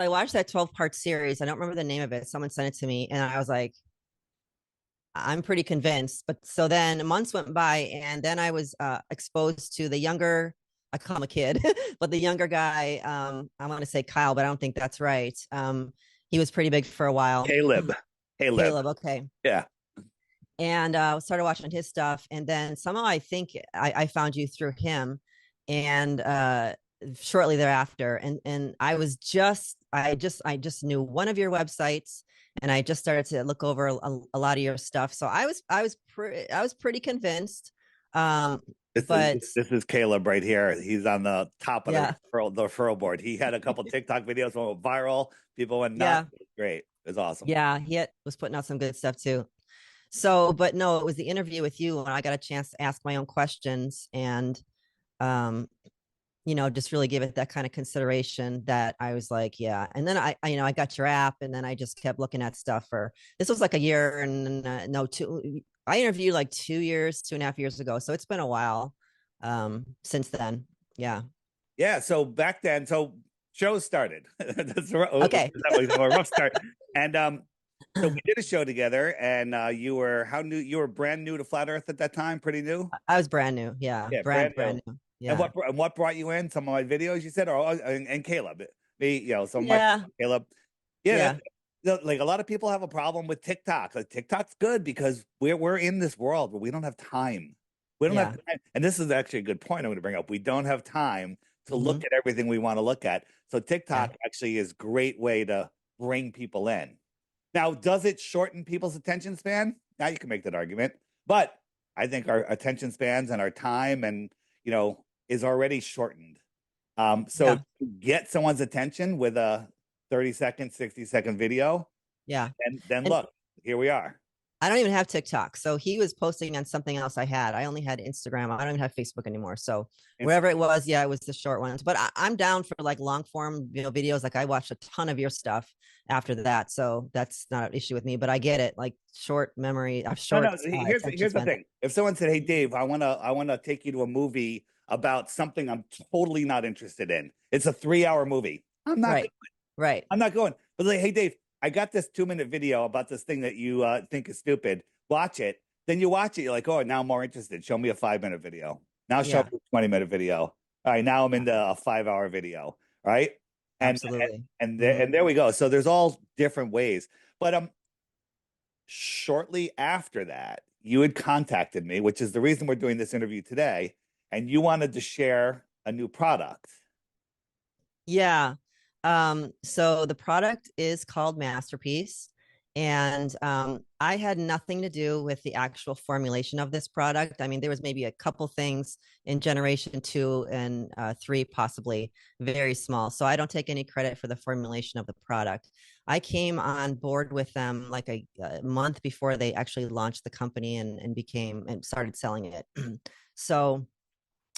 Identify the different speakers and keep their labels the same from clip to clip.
Speaker 1: I watched that 12-part series. I don't remember the name of it. Someone sent it to me, and I was like, I'm pretty convinced. But so then months went by, and then I was exposed to the younger, I call him a kid, but the younger guy, I want to say Kyle, but I don't think that's right. He was pretty big for a while.
Speaker 2: Caleb. Caleb.
Speaker 1: Caleb, okay.
Speaker 2: Yeah.
Speaker 1: And started watching his stuff. And then somehow I think I found you through him. And shortly thereafter, and I just knew one of your websites, and I just started to look over a lot of your stuff. So I was pretty convinced. But
Speaker 2: This is Caleb right here. He's on the top of
Speaker 1: yeah,
Speaker 2: the referral board. He had a couple TikTok videos that went viral. People went nuts.
Speaker 1: yeah,
Speaker 2: It was great. It was awesome.
Speaker 1: yeah, was putting out some good stuff too. So, but no, it was the interview with you when I got a chance to ask my own questions, and um just really give it that kind of consideration that I was like, yeah. And then I got your app, and then I just kept looking at stuff this was like a year and no, I interviewed like 2 years, 2.5 years ago. So it's been a while since then. Yeah.
Speaker 2: Yeah. So back then, so shows started. That's
Speaker 1: Okay.
Speaker 2: a rough start. And so we did a show together, and you were you were brand new to Flat Earth at that time, pretty new.
Speaker 1: I was brand new. Yeah.
Speaker 2: Yeah,
Speaker 1: Brand
Speaker 2: brand
Speaker 1: new.
Speaker 2: new.
Speaker 1: Yeah.
Speaker 2: And what brought you in? Some of my videos, you said, or and Caleb, me, some of my
Speaker 1: Yeah.
Speaker 2: Caleb. Yeah,
Speaker 1: Yeah.
Speaker 2: like a lot of people have a problem with TikTok. Like, TikTok's good because we're in this world where we don't have time. We don't have
Speaker 1: Yeah.
Speaker 2: time, and this is actually a good point I'm going to bring up. We don't have time to look
Speaker 1: Hmm.
Speaker 2: at everything we want to look at. So
Speaker 1: Yeah.
Speaker 2: TikTok actually is a great way to bring people in. Now, does it shorten people's attention span? Now you can make that argument, but I think our attention spans and our time and is already shortened. So
Speaker 1: Yeah.
Speaker 2: to get someone's attention with a 30-second, 60-second video,
Speaker 1: Yeah.
Speaker 2: and then
Speaker 1: And
Speaker 2: look, here we are.
Speaker 1: I don't even have TikTok. So he was posting on something else I had. I only had Instagram. I don't even have Facebook anymore. So wherever it was, yeah, it was the short ones. But I'm down for like long form, videos. Like I watched a ton of your stuff after that. So that's not an issue with me. But I get it. Like short memory,
Speaker 2: No,
Speaker 1: short
Speaker 2: no.
Speaker 1: attention
Speaker 2: Here's the
Speaker 1: span.
Speaker 2: thing. If someone said, "Hey, Dave, I wanna take you to a movie about something I'm totally not interested in. It's a 3-hour movie. I'm not
Speaker 1: Right.
Speaker 2: going.
Speaker 1: Right.
Speaker 2: I'm not going." But like, "Hey, Dave, I got this 2-minute video about this thing that you think is stupid. Watch it." Then you watch it. You're like, "Oh, now I'm more interested. Show me a 5-minute video. Now show
Speaker 1: Yeah.
Speaker 2: me a 20-minute video. All right, now I'm into a 5-hour video. Right?" And
Speaker 1: Absolutely.
Speaker 2: and there we go. So there's all different ways. But shortly after that, you had contacted me, which is the reason we're doing this interview today, and you wanted to share a new product.
Speaker 1: Yeah. So the product is called MasterPeace. And I had nothing to do with the actual formulation of this product. I mean, there was maybe a couple things in generation 2 and 3, possibly very small. So I don't take any credit for the formulation of the product. I came on board with them like a month before they actually launched the company and started selling it. So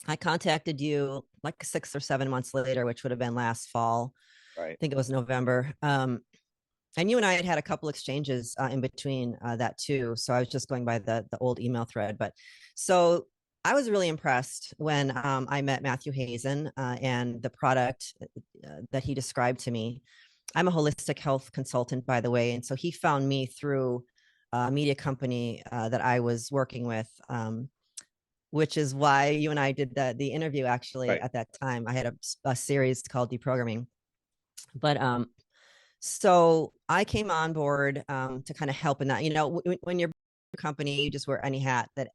Speaker 1: I contacted you like 6 or 7 months later, which would have been last fall. I
Speaker 2: Right.
Speaker 1: think it was November. And you and I had a couple exchanges in between that too. So I was just going by the old email thread. But so I was really impressed when I met Matthew Hazen and the product that he described to me. I'm a holistic health consultant, by the way. And so he found me through a media company that I was working with, which is why you and I did the interview actually
Speaker 2: Right.
Speaker 1: at that time. I had a series called Deprogramming. But so I came on board to kind of help in that. When you're a company, you just wear any hat that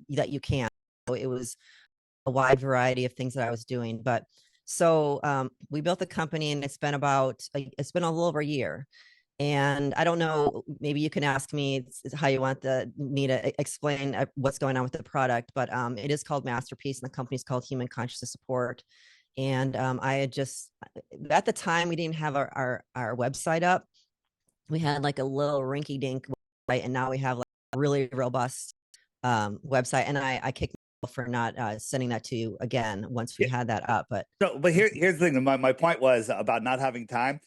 Speaker 1: you can. So it was a wide variety of things that I was doing. But so we built the company, and it's been a little over a year. And I don't know, maybe you can ask me how you want me to explain what's going on with the product, but it is called MasterPeace, and the company's called Human Consciousness Support. And I had just, at the time, we didn't have our website up. We had like a little rinky dink website, and now we have like a really robust website. And I kicked myself for not sending that to you again once we
Speaker 2: Yeah.
Speaker 1: had that up. But
Speaker 2: But here's the thing. My point was about not having time.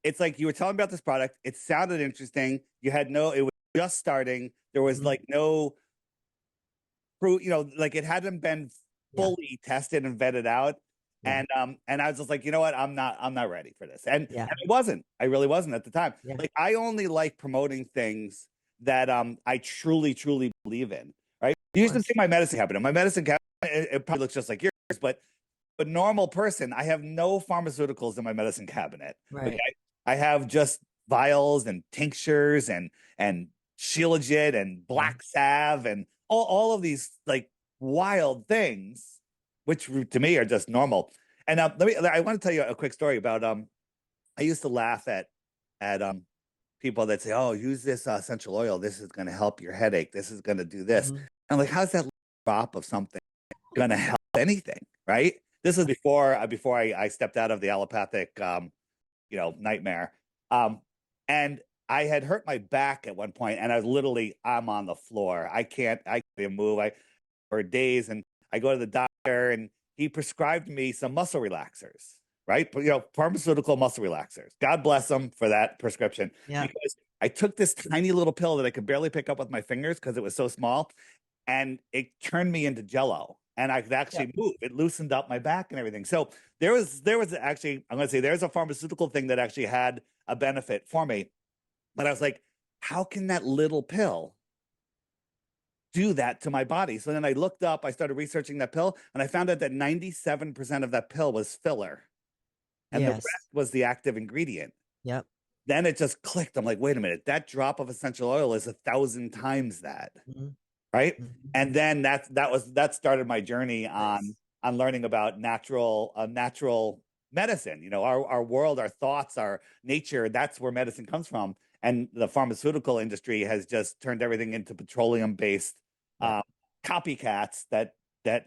Speaker 2: It's like you were telling me about this product. It sounded interesting. It was just starting. There was like no fruit, like it hadn't been
Speaker 1: yeah,
Speaker 2: fully tested and vetted out.
Speaker 1: Yeah.
Speaker 2: And I was just like, you know what, I'm not ready for this.
Speaker 1: Yeah.
Speaker 2: I really wasn't at the time.
Speaker 1: Yeah.
Speaker 2: Like, I only like promoting things that I truly, truly believe in. Right.
Speaker 1: Of
Speaker 2: You used to see
Speaker 1: course.
Speaker 2: my medicine cabinet. My medicine cabinet, it probably looks just like yours, but normal person, I have no pharmaceuticals in my medicine cabinet. Okay.
Speaker 1: Right.
Speaker 2: I have just vials and tinctures and Shilajit and
Speaker 1: Yeah.
Speaker 2: black salve and all of these like wild things, which to me are just normal. And I want to tell you a quick story about I used to laugh at people that say, "Oh, use this essential oil. This is going to help your headache. This is going to do this."
Speaker 1: Mhm.
Speaker 2: I'm like, how's that drop of something going to help anything, right? This is before I stepped out of the allopathic nightmare. And I had hurt my back at one point, and I'm on the floor. I can't even move. I for days, and I go to the doctor, and he prescribed me some muscle relaxers, right? But, pharmaceutical muscle relaxers. God bless him for that prescription,
Speaker 1: Yeah.
Speaker 2: because I took this tiny little pill that I could barely pick up with my fingers because it was so small, and it turned me into jello. And I could
Speaker 1: Yeah.
Speaker 2: actually move. It loosened up my back and everything. So there was actually, I'm going to say, there's a pharmaceutical thing that actually had a benefit for me. But I was like, how can that little pill do that to my body? So then I looked up, I started researching that pill, and I found out that 97% of that pill was filler, and the
Speaker 1: Yes.
Speaker 2: rest was the active ingredient.
Speaker 1: Yep.
Speaker 2: Then it just clicked. I'm like, wait a minute, that drop of essential oil is 1,000 times that,
Speaker 1: Mhm.
Speaker 2: right?
Speaker 1: Mhm.
Speaker 2: And then that started my journey on
Speaker 1: Nice.
Speaker 2: learning about natural medicine. Our world, our thoughts, our nature. That's where medicine comes from. And the pharmaceutical industry has just turned everything into petroleum based
Speaker 1: Yep.
Speaker 2: uh, copycats that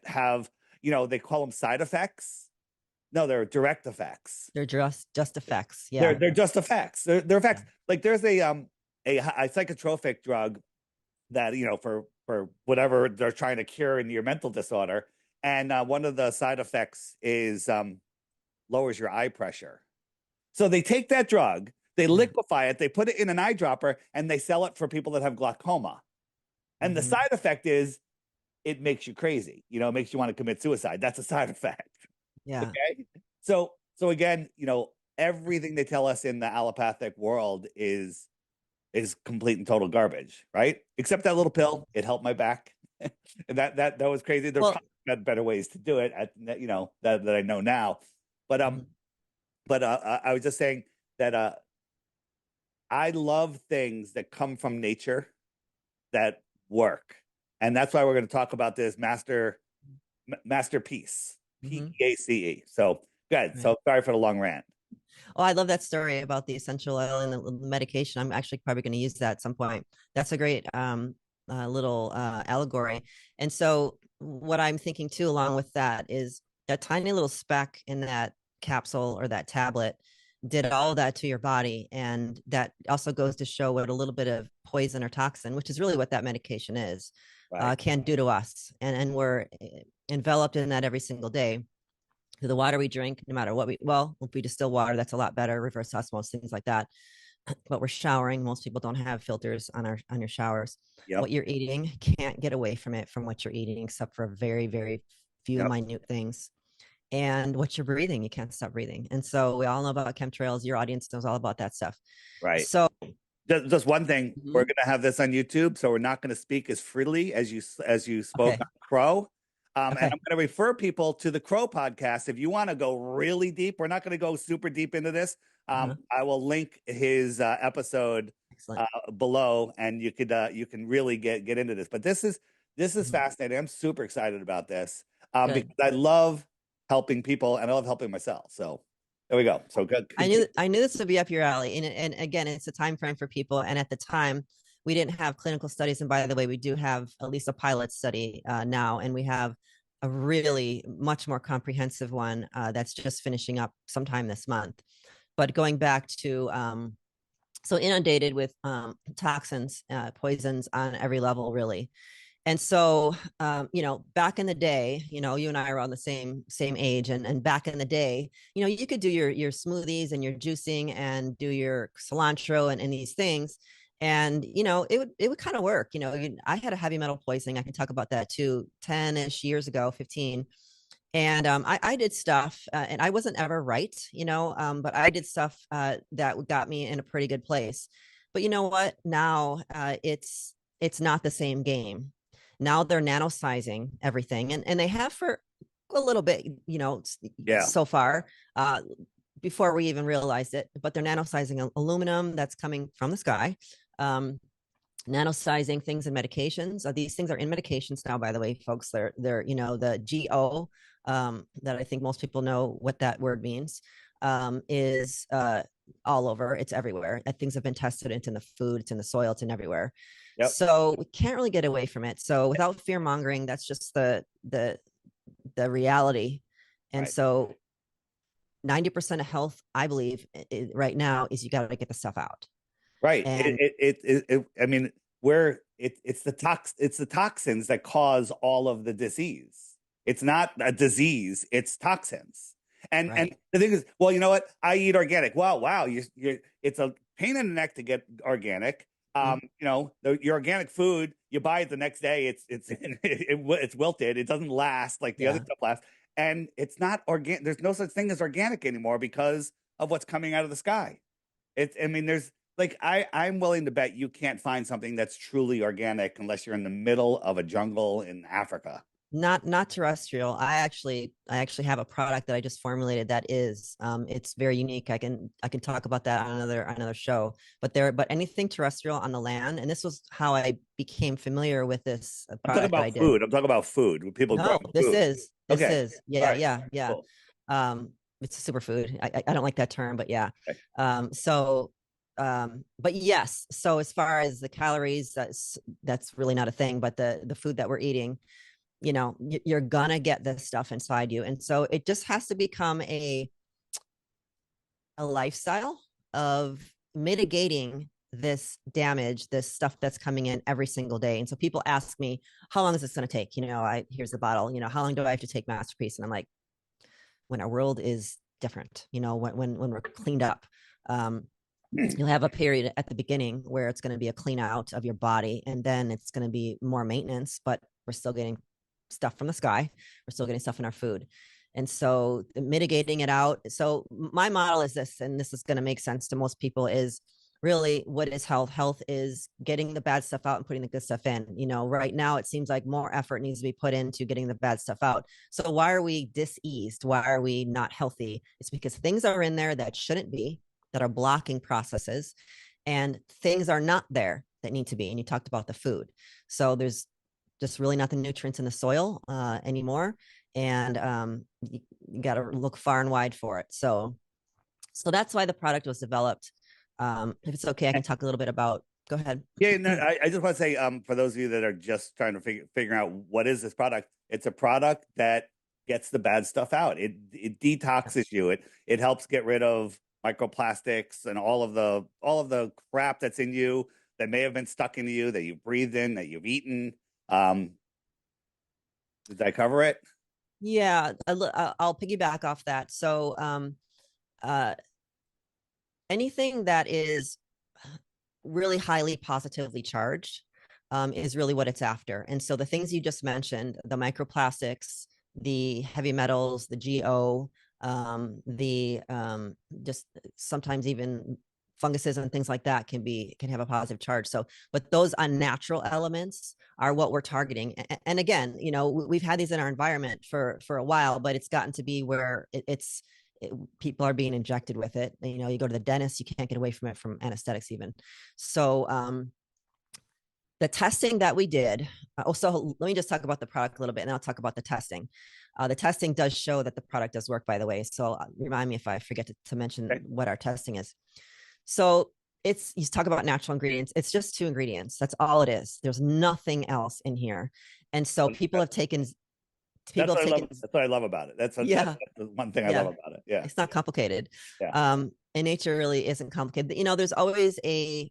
Speaker 2: have, they call them side effects. No, they're direct effects.
Speaker 1: They're just effects.
Speaker 2: They're
Speaker 1: Yeah.
Speaker 2: they're just effects. They're
Speaker 1: Yeah.
Speaker 2: effects. Like, there's a psychotropic drug that, for whatever they're trying to cure in your mental disorder, and one of the side effects is lowers your eye pressure. So they take that drug, they
Speaker 1: Yeah.
Speaker 2: liquefy it, they put it in an eyedropper, and they sell it for people that have glaucoma. And the
Speaker 1: Hmm.
Speaker 2: side effect is it makes you crazy. It makes you want to commit suicide. That's a side effect.
Speaker 1: Yeah.
Speaker 2: Okay. So again, everything they tell us in the allopathic world is complete and total garbage, right? Except that little pill, it helped my back. And that was crazy. There
Speaker 1: Well,
Speaker 2: probably got better ways to do it that I know now. But
Speaker 1: mhm.
Speaker 2: I was just saying that I love things that come from nature that work. And that's why we're going to talk about this MasterPeace,
Speaker 1: Mhm.
Speaker 2: PEACE. So good.
Speaker 1: Right.
Speaker 2: So sorry for the long rant.
Speaker 1: Oh, I love that story about the essential oil and the medication. I'm actually probably going to use that at some point. That's a great little allegory. And so, what I'm thinking too, along with that, is that tiny little speck in that capsule or that tablet did all of that to your body. And that also goes to show what a little bit of poison or toxin, which is really what that medication is,
Speaker 2: Right.
Speaker 1: can do to us. And we're enveloped in that every single day. The water we drink, no matter what if we distill water, that's a lot better, reverse osmosis, things like that. But we're showering. Most people don't have filters on your showers.
Speaker 2: Yep.
Speaker 1: What you're eating can't get away from it from what you're eating, except for very, very few
Speaker 2: Yep.
Speaker 1: minute things. And what you're breathing, you can't stop breathing. And so we all know about chemtrails. Your audience knows all about that stuff.
Speaker 2: Right.
Speaker 1: So
Speaker 2: Just one thing, we're
Speaker 1: mhm.
Speaker 2: going to have this on YouTube, so we're not going to speak as freely as you spoke
Speaker 1: Okay.
Speaker 2: on Crow. And I'm
Speaker 1: Okay.
Speaker 2: going to refer people to the Crow podcast. If you want to go really deep, we're not going to go super deep into this.
Speaker 1: Uh-huh.
Speaker 2: I will link his episode
Speaker 1: Excellent.
Speaker 2: below, and you can really get into this. But this is
Speaker 1: Mhm.
Speaker 2: fascinating. I'm super excited about this
Speaker 1: Good.
Speaker 2: because I love helping people and I love helping myself. So there we go. So good.
Speaker 1: I knew this would be up your alley. And again, it's a time frame for people. And at the time, we didn't have clinical studies. And by the way, we do have at least a pilot study now, and we have a really much more comprehensive one that's just finishing up sometime this month. But going back to so inundated with toxins, poisons on every level, really. And so, back in the day, you and I are on the same age, and back in the day, you could do your smoothies and your juicing and do your cilantro and these things, and it would kind of work. I had a heavy metal poisoning. I can talk about that too. 10-ish years ago, 15, And I did stuff, and I wasn't ever right, but I did stuff that got me in a pretty good place. But you know what? Now it's not the same game. Now they're nanosizing everything, and they have for a little bit,
Speaker 2: Yeah.
Speaker 1: so far, before we even realized it. But they're nanosizing aluminum that's coming from the sky. Nanosizing things in medications. These things are in medications now, by the way, folks. They're the GO, that I think most people know what that word means, is all over. It's everywhere. Things have been tested. It's in the food, it's in the soil, it's in everywhere.
Speaker 2: Yep.
Speaker 1: So we can't really get away from it. So without fear mongering, that's just the reality. And
Speaker 2: Right.
Speaker 1: so 90% of health, I believe, right now is you got to get the stuff out.
Speaker 2: Right.
Speaker 1: And
Speaker 2: I mean, it's the toxins that cause all of the disease. It's not a disease, it's toxins. And
Speaker 1: right.
Speaker 2: the thing is, well, you know what? I eat organic. Wow. It's a pain in the neck to get organic.
Speaker 1: Mm-hmm.
Speaker 2: Your organic food, you buy it the next day, it's wilted. It doesn't last like the other
Speaker 1: Yeah.
Speaker 2: stuff lasts. And it's not organic. There's no such thing as organic anymore because of what's coming out of the sky. I mean, there's like I'm willing to bet you can't find something that's truly organic unless you're in the middle of a jungle in Africa.
Speaker 1: Not terrestrial. I actually have a product that I just formulated that is, it's very unique. I can talk about that on another show. But anything terrestrial on the land, and this was how I became familiar with this
Speaker 2: I'm talking
Speaker 1: product that I
Speaker 2: about
Speaker 1: did.
Speaker 2: food. I'm talking about food. When people
Speaker 1: No,
Speaker 2: growing
Speaker 1: this
Speaker 2: food.
Speaker 1: is this
Speaker 2: Okay.
Speaker 1: is
Speaker 2: All
Speaker 1: yeah,
Speaker 2: right.
Speaker 1: yeah, yeah.
Speaker 2: Cool.
Speaker 1: It's a superfood. I don't like that term, but yeah.
Speaker 2: Okay.
Speaker 1: So but yes, so as far as the calories, that's really not a thing, but the food that we're eating, you're gonna get this stuff inside you. And so it just has to become a lifestyle of mitigating this damage, this stuff that's coming in every single day. And so people ask me, how long is this going to take? Here's the bottle, how long do I have to take MasterPeace? And I'm like, when our world is different, when we're cleaned up, you'll have a period at the beginning where it's going to be a clean out of your body, and then it's going to be more maintenance, but we're still getting stuff from the sky. We're still getting stuff in our food. And so mitigating it out. So my model is this, and this is going to make sense to most people, is really, what is health? Health is getting the bad stuff out and putting the good stuff in. Right now it seems like more effort needs to be put into getting the bad stuff out. So why are we diseased? Why are we not healthy? It's because things are in there that shouldn't be, that are blocking processes, and things are not there that need to be. And you talked about the food. So there's just really not the nutrients in the soil anymore. And you got to look far and wide for it. So that's why the product was developed. If it's okay, I can talk a little bit about, go ahead.
Speaker 2: Yeah, no, I just want to say, for those of you that are just trying to figure out what is this product, it's a product that gets the bad stuff out. It detoxes you. It helps get rid of microplastics and all of the crap that's in you that may have been stuck into you, that you've breathed in, that you've eaten. Did I cover it?
Speaker 1: Yeah, I'll piggyback off that. So uh, anything that is really highly positively charged is really what it's after. And so the things you just mentioned, the microplastics, the heavy metals, the GO, the just sometimes even funguses and things like that can have a positive charge. So, but those unnatural elements are what we're targeting. And again, we've had these in our environment for a while, but it's gotten to be where people are being injected with it. You go to the dentist, you can't get away from it, from anesthetics even. So the testing that we did, so let me just talk about the product a little bit, and I'll talk about the testing. The testing does show that the product does work, by the way. So remind me if I forget to mention what our testing is. So you talk about natural ingredients. It's just 2 ingredients. That's all it is. There's nothing else in here. And so people have taken.
Speaker 2: That's what I love about it. That's the one thing I love about it. Yeah.
Speaker 1: It's not complicated.
Speaker 2: Yeah.
Speaker 1: And nature really isn't complicated. There's always a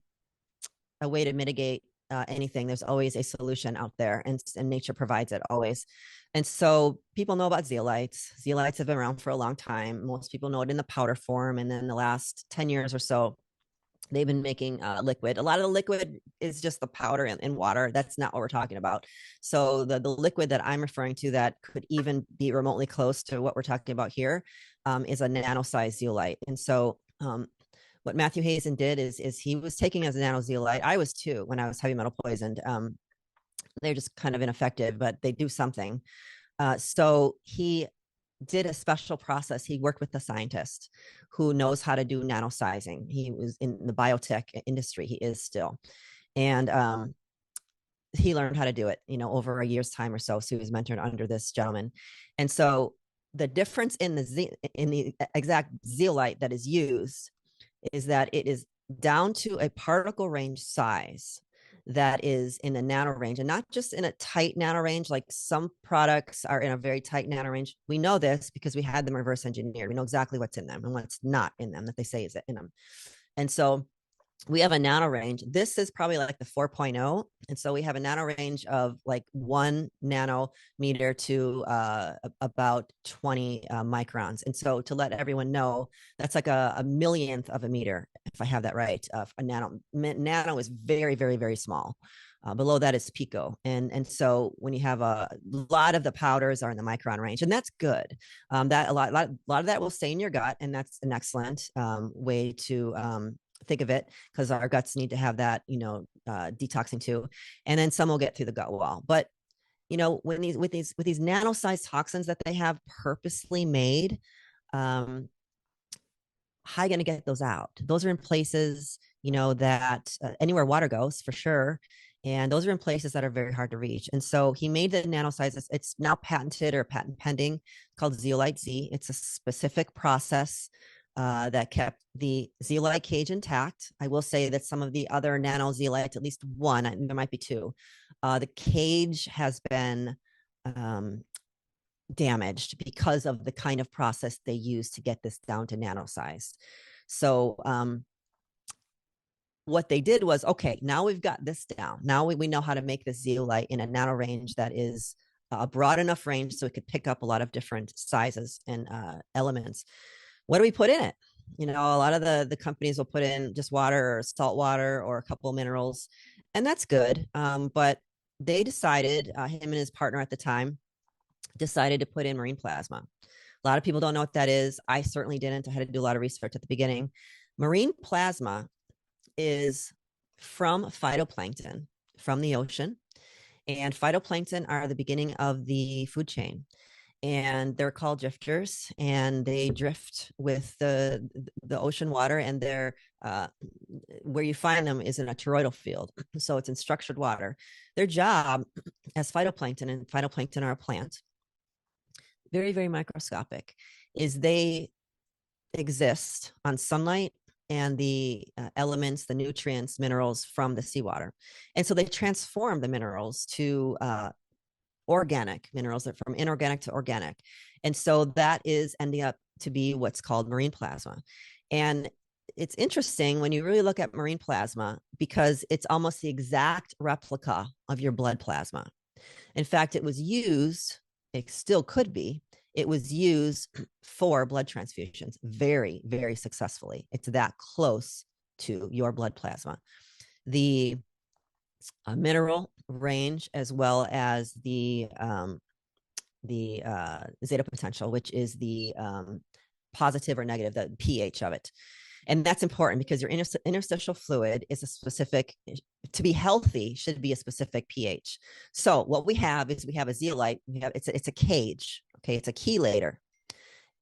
Speaker 1: way to mitigate anything. There's always a solution out there, and nature provides it always. And so people know about zeolites. Zeolites have been around for a long time. Most people know it in the powder form. And then the last 10 years or so, They've been making liquid. A lot of the liquid is just the powder and water. That's not what we're talking about. So the liquid that I'm referring to that could even be remotely close to what we're talking about here is a nano-sized zeolite. And so what Matthew Hazen did is he was taking as a nano zeolite. I was too when I was heavy metal poisoned. They're just kind of ineffective, but they do something. So he did a special process. He worked with a scientist who knows how to do nano sizing. He was in the biotech industry. He is still. And he learned how to do it, over a year's time or so. So he was mentored under this gentleman. And so the difference in the exact zeolite that is used is that it is down to a particle range size that is in a nano range, and not just in a tight nano range. Like some products are in a very tight nano range. We know this because we had them reverse engineered. We know exactly what's in them and what's not in them that they say is in them. And so we have a nano range. This is probably like the 4.0. And so we have a nano range of like 1 nanometer to about 20 microns. And so to let everyone know, that's like a millionth of a meter, if I have that right. A nano is very, very, very small. Below that is pico. And so when you have a lot of the powders are in the micron range, and that's good. That a lot of that will stay in your gut. And that's an excellent way to think of it, because our guts need to have that, detoxing too. And then some will get through the gut wall. But, when with these nano-sized toxins that they have purposely made, how are you going to get those out? Those are in places, that anywhere water goes for sure. And those are in places that are very hard to reach. And so he made the nano sizes. It's now patented or patent pending, called Zeolite Z. It's a specific process that kept the zeolite cage intact. I will say that some of the other nano zeolites, at least one, there might be two, the cage has been damaged because of the kind of process they use to get this down to nano size. So what they did was, okay, now we've got this down. Now we know how to make this zeolite in a nano range that is a broad enough range so it could pick up a lot of different sizes and elements. What do we put in it? A lot of the companies will put in just water or salt water or a couple of minerals, and that's good. But they decided, him and his partner at the time decided to put in marine plasma. A lot of people don't know what that is. I certainly didn't. I had to do a lot of research at the beginning. Marine plasma is from phytoplankton, from the ocean. And phytoplankton are the beginning of the food chain. And they're called drifters, and they drift with the ocean water, and they're where you find them is in a toroidal field. So it's in structured water. Their job as phytoplankton, and phytoplankton are a plant, very, very microscopic, is they exist on sunlight and the elements, the nutrients, minerals from the seawater. And so they transform the minerals to organic minerals, that from inorganic to organic. And so that is ending up to be what's called marine plasma. And it's interesting when you really look at marine plasma, because it's almost the exact replica of your blood plasma. In fact, it was used, it still could be, it was used for blood transfusions very, very successfully. It's that close to your blood plasma. The mineral range, as well as the zeta potential, which is the positive or negative, the pH of it. And that's important because your interstitial fluid is a specific, to be healthy, should be a specific pH. So what we have is we have a zeolite. It's a cage. Okay, it's a chelator.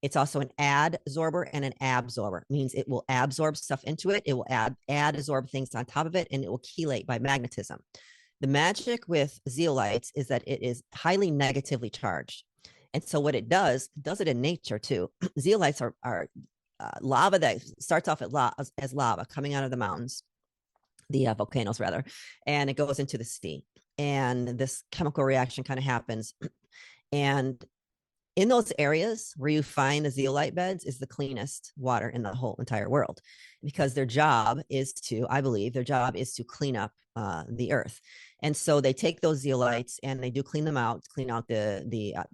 Speaker 1: It's also an adsorber and an absorber. It means it will absorb stuff into it. It will adsorb things on top of it, and it will chelate by magnetism. The magic with zeolites is that it is highly negatively charged. And so what it does it in nature too. Zeolites are lava that starts off as lava coming out of the mountains, the volcanoes rather, and it goes into the sea. And this chemical reaction kind of happens. And in those areas where you find the zeolite beds is the cleanest water in the whole entire world, because their job is to, I believe, clean up the earth. And so they take those zeolites and they do clean them out, clean out the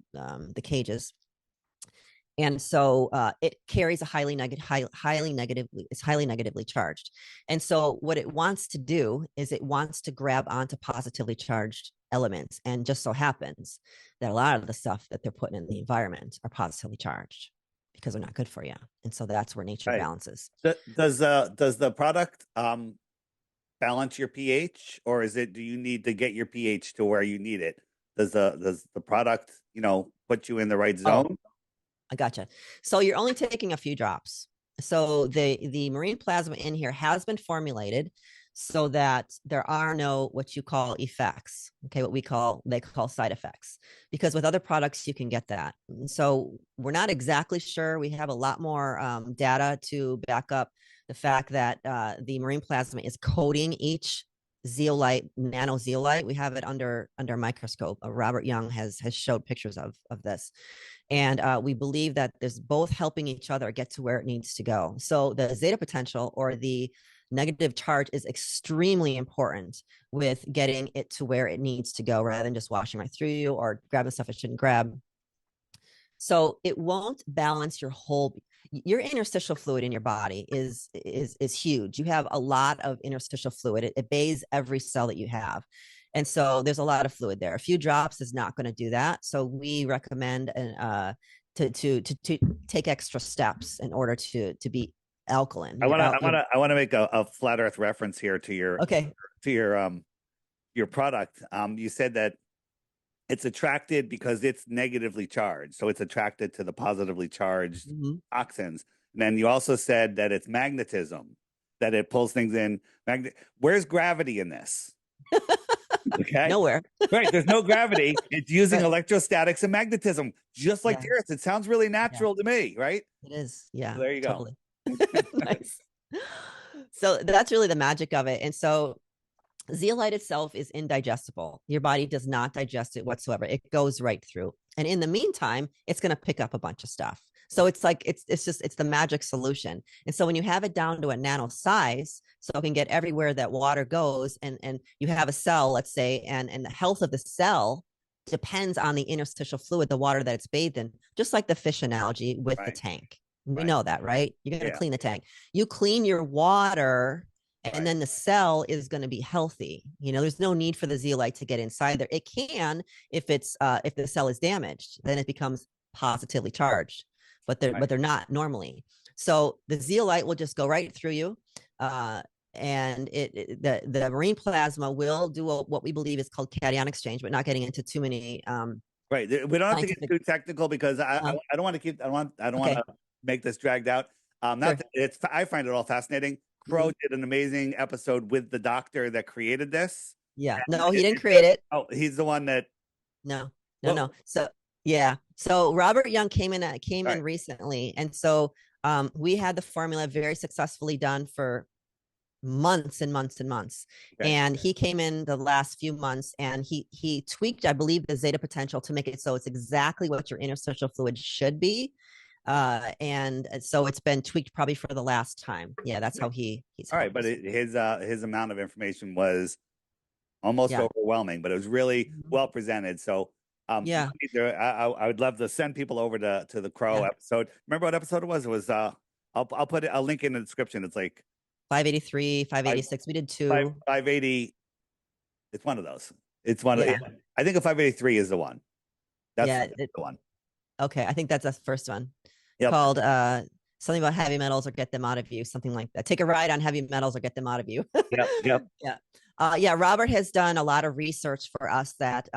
Speaker 1: cages. And so it carries a highly negatively, it's highly negatively charged. And so what it wants to do is it wants to grab onto positively charged elements. And just so happens that a lot of the stuff that they're putting in the environment are positively charged because they're not good for you. And so that's where nature
Speaker 2: Right.
Speaker 1: balances.
Speaker 2: Does the product balance your pH, or do you need to get your pH to where you need it? Does the product, put you in the right
Speaker 1: Oh,
Speaker 2: zone?
Speaker 1: I gotcha. So you're only taking a few drops. So the marine plasma in here has been formulated so that there are no what you call effects. Okay, they call side effects. Because with other products you can get that. So we're not exactly sure. We have a lot more data to back up the fact that the marine plasma is coating each zeolite, nano zeolite. We have it under microscope. Robert Young has showed pictures of this. And we believe that there's both helping each other get to where it needs to go. So the zeta potential, or the negative charge, is extremely important with getting it to where it needs to go, rather than just washing right through you or grabbing stuff it shouldn't grab. So it won't balance your interstitial fluid in your body is huge. You have a lot of interstitial fluid. It bathes every cell that you have. And so there's a lot of fluid there. A few drops is not going to do that. So we recommend to take extra steps in order to be alkaline.
Speaker 2: I want to make a flat Earth reference here to
Speaker 1: Okay.
Speaker 2: your product. You said that it's attracted because it's negatively charged, so it's attracted to the positively charged toxins. And then you also said that it's magnetism, that it pulls things in. Where's gravity in this? Okay.
Speaker 1: Nowhere.
Speaker 2: Right. There's no gravity. It's using
Speaker 1: Right.
Speaker 2: electrostatics and magnetism, just like
Speaker 1: Yeah.
Speaker 2: the Earth. It sounds really
Speaker 1: Yeah.
Speaker 2: natural to me, right?
Speaker 1: It is. Yeah.
Speaker 2: So there you go.
Speaker 1: Totally. Nice. So that's really the magic of it. And so zeolite itself is indigestible. Your body does not digest it whatsoever. It goes right through. And in the meantime, it's going to pick up a bunch of stuff. So it's like it's the magic solution. And so when you have it down to a nano size, so it can get everywhere that water goes, and you have a cell, let's say, and the health of the cell depends on the interstitial fluid, the water that it's bathed in, just like the fish analogy with the
Speaker 2: Right.
Speaker 1: tank. We
Speaker 2: Right.
Speaker 1: know that, right? You're going to
Speaker 2: Yeah.
Speaker 1: clean the tank. You clean your water, and
Speaker 2: Right.
Speaker 1: then the cell is going to be healthy. There's no need for the zeolite to get inside there. It can if the cell is damaged, then it becomes positively charged, but they're not normally. So the zeolite will just go right through you, and the marine plasma will do what we believe is called cation exchange, but not getting into too many.
Speaker 2: Right. We don't have to get too technical, because I don't want to keep. I don't want to make this dragged out. Not that it's. I find it all fascinating. Crow did an amazing episode with the doctor that created this.
Speaker 1: Yeah. No, he didn't create it.
Speaker 2: Oh, he's the one that.
Speaker 1: No. So yeah. So Robert Young came in recently, and so we had the formula very successfully done for months and months and months.
Speaker 2: Okay.
Speaker 1: And he came in the last few months, and he tweaked, I believe, the zeta potential to make it so it's exactly what your interstitial fluid should be. And so it's been tweaked probably for the last time. Yeah, that's how he's
Speaker 2: all right. But his amount of information was almost overwhelming, but it was really well presented. So
Speaker 1: yeah,
Speaker 2: I would love to send people over to the Crow episode. Remember what episode it was? It was I'll put a link in the description. It's like
Speaker 1: 583, 586. We did two.
Speaker 2: 580. It's one of those. It's one of. I think a 583 is the one. That's the one.
Speaker 1: Okay, I think that's the first one.
Speaker 2: Yep.
Speaker 1: Called something about heavy metals or get them out of you, something like that. Take a ride on heavy metals or get them out of you.
Speaker 2: Yep.
Speaker 1: Yeah. Robert has done a lot of research for us that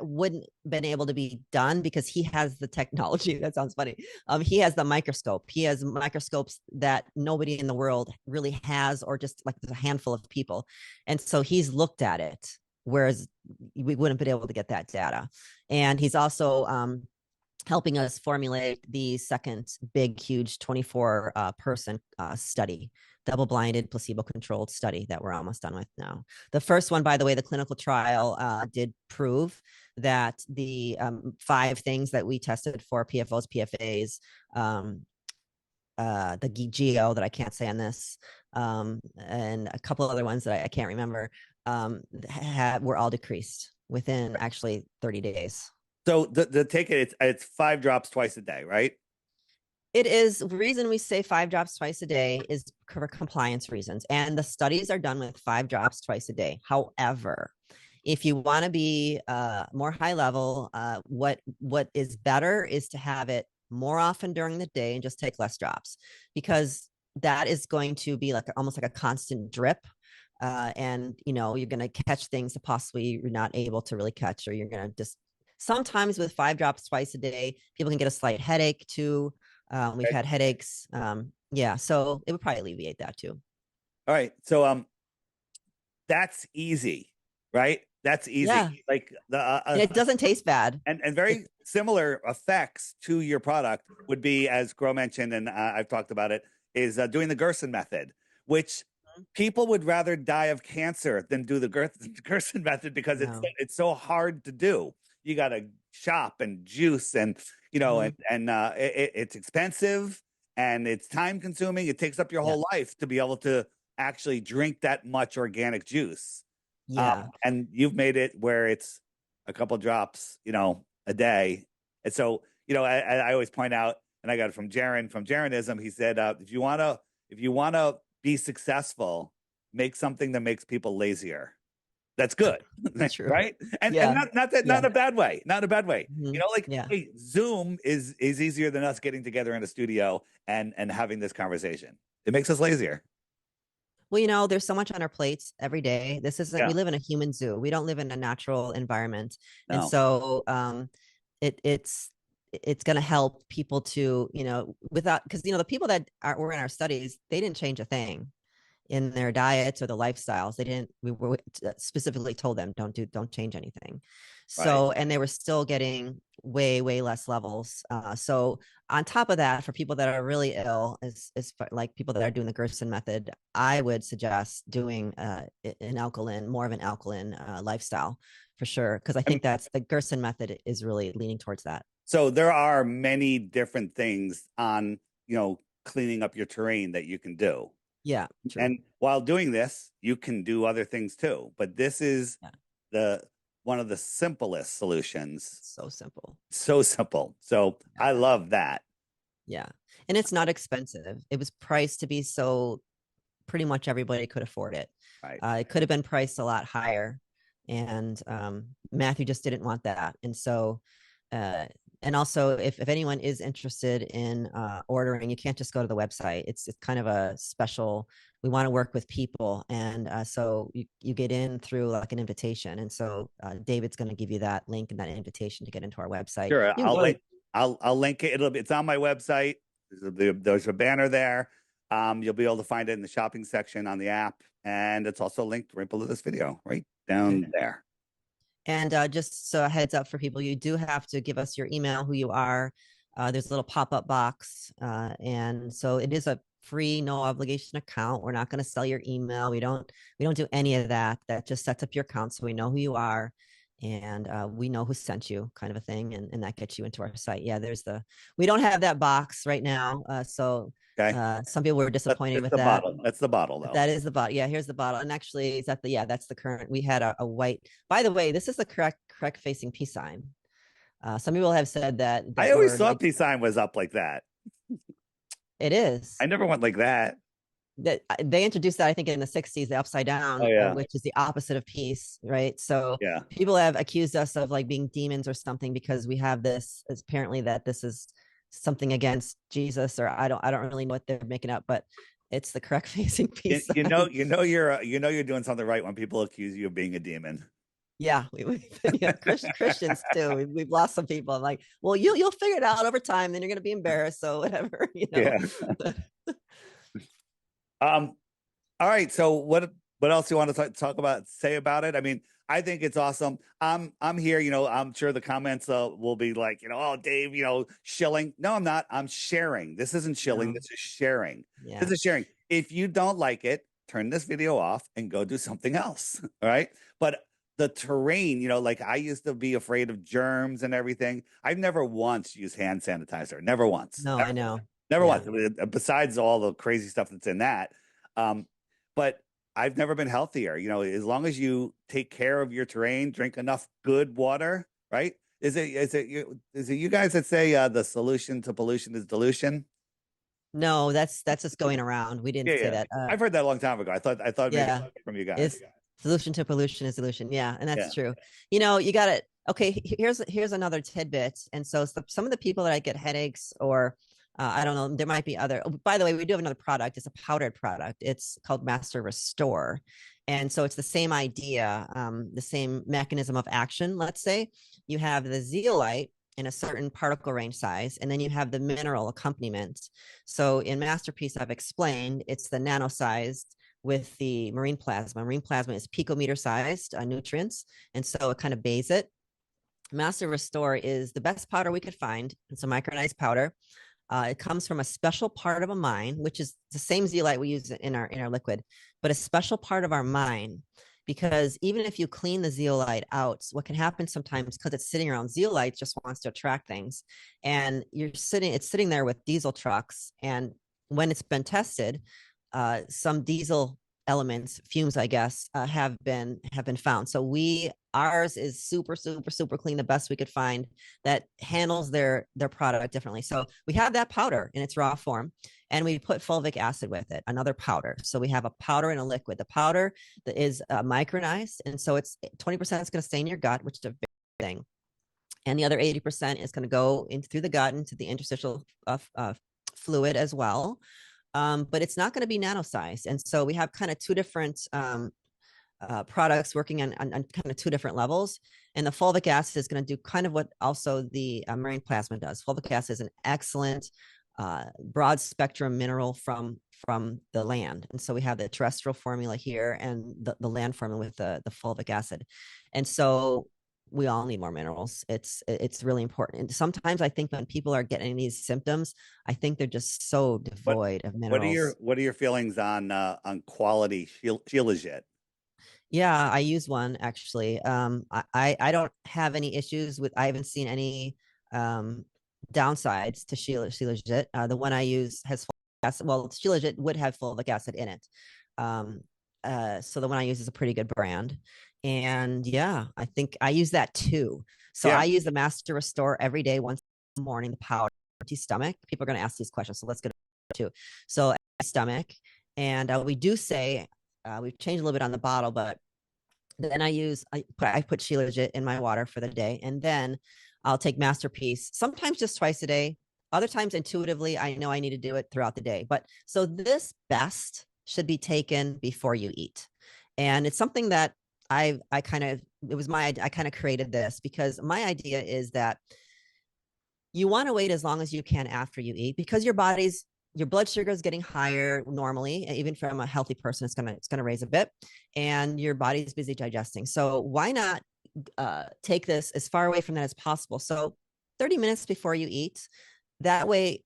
Speaker 1: wouldn't been able to be done because he has the technology. That sounds funny. He has the microscope. He has microscopes that nobody in the world really has, or just like a handful of people. And so he's looked at it, whereas we wouldn't been able to get that data. And he's also helping us formulate the second big, huge 24 person study, double-blinded, placebo-controlled study that we're almost done with now. The first one, by the way, the clinical trial did prove that the 5 things that we tested for, PFOs, PFAs, the GEO that I can't say on this, and a couple other ones that I can't remember, were all decreased within actually 30 days.
Speaker 2: So the take it's 5 drops twice a day, right?
Speaker 1: It is the reason we say 5 drops twice a day is for compliance reasons. And the studies are done with 5 drops twice a day. However, if you want to be more high level, what is better is to have it more often during the day and just take less drops, because that is going to be like almost like a constant drip. And you're going to catch things that possibly you're not able to really catch, or you're going to just sometimes with 5 drops twice a day, people can get a slight headache too. We've had headaches. Yeah, so it would probably alleviate that too.
Speaker 2: All right. So that's easy, right? That's easy.
Speaker 1: Yeah.
Speaker 2: Like
Speaker 1: And it doesn't taste bad.
Speaker 2: And very similar effects to your product would be, as Grow mentioned, and I've talked about it, is doing the Gerson method, which people would rather die of cancer than do the Gerson method, because it's so hard to do. You got to shop and juice, and it's expensive and it's time consuming. It takes up your whole life to be able to actually drink that much organic juice.
Speaker 1: Yeah.
Speaker 2: And you've made it where it's a couple drops, a day. And so, I always point out, and I got it from Jaronism. He said, if you want to be successful, make something that makes people lazier. That's good.
Speaker 1: That's true.
Speaker 2: Right. And not in a bad way, not in a bad way.
Speaker 1: Mm-hmm.
Speaker 2: Hey, Zoom is easier than us getting together in a studio and having this conversation. It makes us lazier.
Speaker 1: Well, there's so much on our plates every day. This isn't, we live in a human zoo. We don't live in a natural environment. No. And so it's going to help people to, without, because, the people that were in our studies, they didn't change a thing in their diets or the lifestyles. We were specifically told them, don't change anything. So, and they were still getting way, way less levels. So on top of that, for people that are really ill, is like people that are doing the Gerson method, I would suggest doing more of an alkaline lifestyle for sure. Cause I think that's the Gerson method is really leaning towards that.
Speaker 2: So there are many different things on, cleaning up your terrain that you can do.
Speaker 1: Yeah. True.
Speaker 2: And while doing this, you can do other things too. But this is one of the simplest solutions.
Speaker 1: So simple.
Speaker 2: So simple. So I love that.
Speaker 1: Yeah. And it's not expensive. It was priced to be so pretty much everybody could afford it. Right. It could have been priced a lot higher. And Matthew just didn't want that. And so and also, if anyone is interested in ordering, you can't just go to the website. It's kind of a special, we want to work with people. And so you get in through like an invitation. And so David's going to give you that link and that invitation to get into our website.
Speaker 2: Sure. I'll link it. It's on my website. There's a banner there. You'll be able to find it in the shopping section on the app. And it's also linked right below this video, right down there.
Speaker 1: And just so a heads up for people, you do have to give us your email, who you are. There's a little pop-up box. And so it is a free, no obligation account. We're not going to sell your email. We don't do any of that. That just sets up your account so we know who you are. And we know who sent you, kind of a thing. And that gets you into our site. Yeah, we don't have that box right now. So some people were disappointed with that.
Speaker 2: Bottle. That's the bottle, though.
Speaker 1: That is the bottle. Yeah, here's the bottle. And actually, that's the current. We had a white. By the way, this is the correct facing peace sign. Some people have said that
Speaker 2: I always thought peace sign was up like that.
Speaker 1: It is.
Speaker 2: I never went like that.
Speaker 1: That they introduced that, I think, in the 60s, the upside down, which is the opposite of peace, right? So people have accused us of like being demons or something because we have this. Apparently, that this is something against Jesus, or I don't really know what they're making up, but it's the correct facing peace.
Speaker 2: You're doing something right when people accuse you of being a demon.
Speaker 1: Yeah, Christians too. We've lost some people. I'm like, well, you'll figure it out over time. Then you're going to be embarrassed. So whatever,
Speaker 2: Yeah. All right. So what else do you want to say about it? I mean, I think it's awesome. I'm here, I'm sure the comments will be like, oh, Dave, shilling. No, I'm not. I'm sharing. This isn't shilling. This is sharing. Yeah. This is sharing. If you don't like it, turn this video off and go do something else. All right. But the terrain, like I used to be afraid of germs and everything. I've never once used hand sanitizer. Never once.
Speaker 1: No,
Speaker 2: never,
Speaker 1: I know.
Speaker 2: Never once. Besides all the crazy stuff that's in that. But I've never been healthier. As long as you take care of your terrain, drink enough good water, right? Is it you guys that say the solution to pollution is dilution?
Speaker 1: No, that's just going around. We
Speaker 2: Yeah,
Speaker 1: didn't say
Speaker 2: yeah.
Speaker 1: that.
Speaker 2: I've heard that a long time ago. I thought maybe
Speaker 1: Yeah,
Speaker 2: from you guys.
Speaker 1: is solution to pollution is solution. Yeah, and
Speaker 2: Yeah.
Speaker 1: that's true. You know, you got it. Okay, here's another tidbit. And so some of the people that I get headaches or I don't know, there might be other. Oh, by the way, we do have another product. It's a powdered product. It's called Master Restore. And so it's the same idea, the same mechanism of action. Let's say you have the zeolite in a certain particle range size, and then you have the mineral accompaniment. So in MasterPeace, I've explained it's the nano-sized with the marine plasma. Marine plasma is picometer sized nutrients, and so it kind of bathes it. Master Restore is the best powder we could find. It's a micronized powder. It comes from a special part of a mine, which is the same zeolite we use in our liquid, but a special part of our mine. Because even if you clean the zeolite out, what can happen sometimes, because it's sitting around, zeolite just wants to attract things, and it's sitting there with diesel trucks. And when it's been tested, some diesel elements, fumes, I guess, have been found. So ours is super, super, super clean, the best we could find that handles their product differently. So we have that powder in its raw form, and we put fulvic acid with it, another powder. So we have a powder and a liquid. The powder that is micronized, and so it's 20% is going to stay in your gut, which is a big thing, and the other 80% is going to go through the gut into the interstitial fluid as well. But it's not going to be nano-sized. And so we have kind of two different products working on kind of two different levels. And the fulvic acid is going to do kind of what also the marine plasma does. Fulvic acid is an excellent broad spectrum mineral from the land. And so we have the terrestrial formula here and the land formula with the fulvic acid. And so we all need more minerals. It's really important. And sometimes I think when people are getting these symptoms, I think they're just so devoid of minerals.
Speaker 2: What are your feelings on quality Shilajit?
Speaker 1: Yeah, I use one actually. I don't have any issues with. I haven't seen any downsides to Shilajit. The one I use has fulvic acid. Well, Shilajit would have fulvic acid in it. So the one I use is a pretty good brand. And yeah, I think I use that too. So
Speaker 2: Yeah.
Speaker 1: I use the Master Restore every day, once in the morning, the powder, empty stomach. People are going to ask these questions. So let's get it too. So empty stomach. And we do say, we've changed a little bit on the bottle, but then I put Shilajit in my water for the day. And then I'll take MasterPeace, sometimes just twice a day. Other times intuitively, I know I need to do it throughout the day. But so this best should be taken before you eat. And it's something that I kind of, I kind of created this because my idea is that you want to wait as long as you can after you eat, because your blood sugar is getting higher normally. Even from a healthy person, it's gonna raise a bit, and your body is busy digesting. So why not take this as far away from that as possible? So 30 minutes before you eat, that way,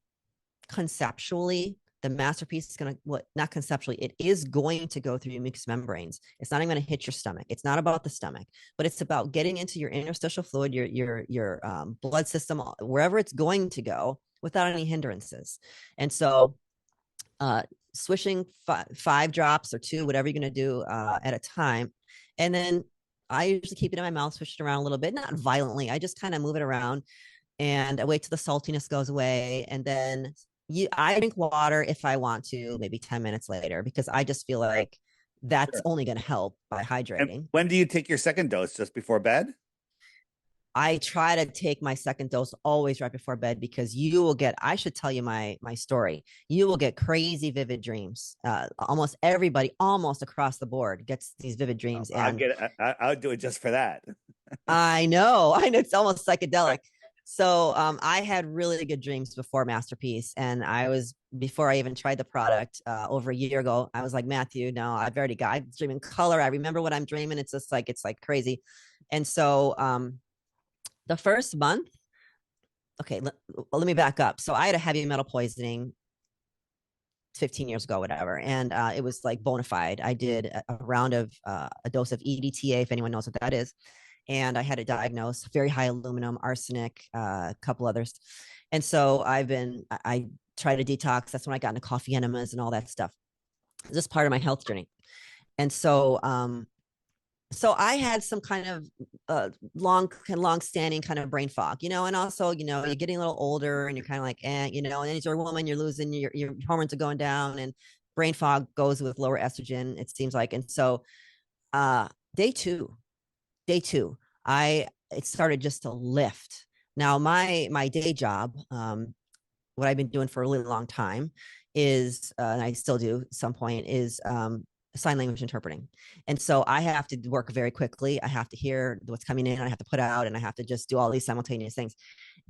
Speaker 1: conceptually, the MasterPeace is going to, well, not conceptually, it is going to go through your mucous membranes. It's not even going to hit your stomach. It's not about the stomach, but it's about getting into your interstitial fluid, your blood system, wherever it's going to go without any hindrances. And so swishing 5 drops or 2, whatever you're going to do at a time. And then I usually keep it in my mouth, switch it around a little bit, not violently. I just kind of move it around and I wait till the saltiness goes away. And then I drink water if I want to, maybe 10 minutes later, because I just feel like that's only going to help by hydrating.
Speaker 2: And when do you take your second dose? Just before bed?
Speaker 1: I try to take my second dose always right before bed, because you will get, I should tell you my story. You will get crazy vivid dreams. Almost everybody, almost across the board, gets these vivid dreams. And
Speaker 2: I'll do it just for that.
Speaker 1: I know it's almost psychedelic. So I had really good dreams before MasterPeace, and before I even tried the product over a year ago, I was like, Matthew, no, I'm dreaming color. I remember what I'm dreaming. It's like crazy. And so the first month, okay, let me back up. So I had a heavy metal poisoning 15 years ago, whatever. And it was like bona fide. I did a round of a dose of EDTA, if anyone knows what that is. And I had it diagnosed, very high aluminum, arsenic, a couple others. And so I tried to detox. That's when I got into coffee enemas and all that stuff. This is part of my health journey. And so So I had some kind of long standing kind of brain fog, and also, you're getting a little older and you're kind of like, and then as you're a woman, you're losing your hormones are going down, and brain fog goes with lower estrogen, it seems like. And so, uh, day two, day two, it started just to lift. Now, my day job, what I've been doing for a really long time is, and I still do at some point, is sign language interpreting. And so I have to work very quickly. I have to hear what's coming in, I have to put out, and I have to just do all these simultaneous things.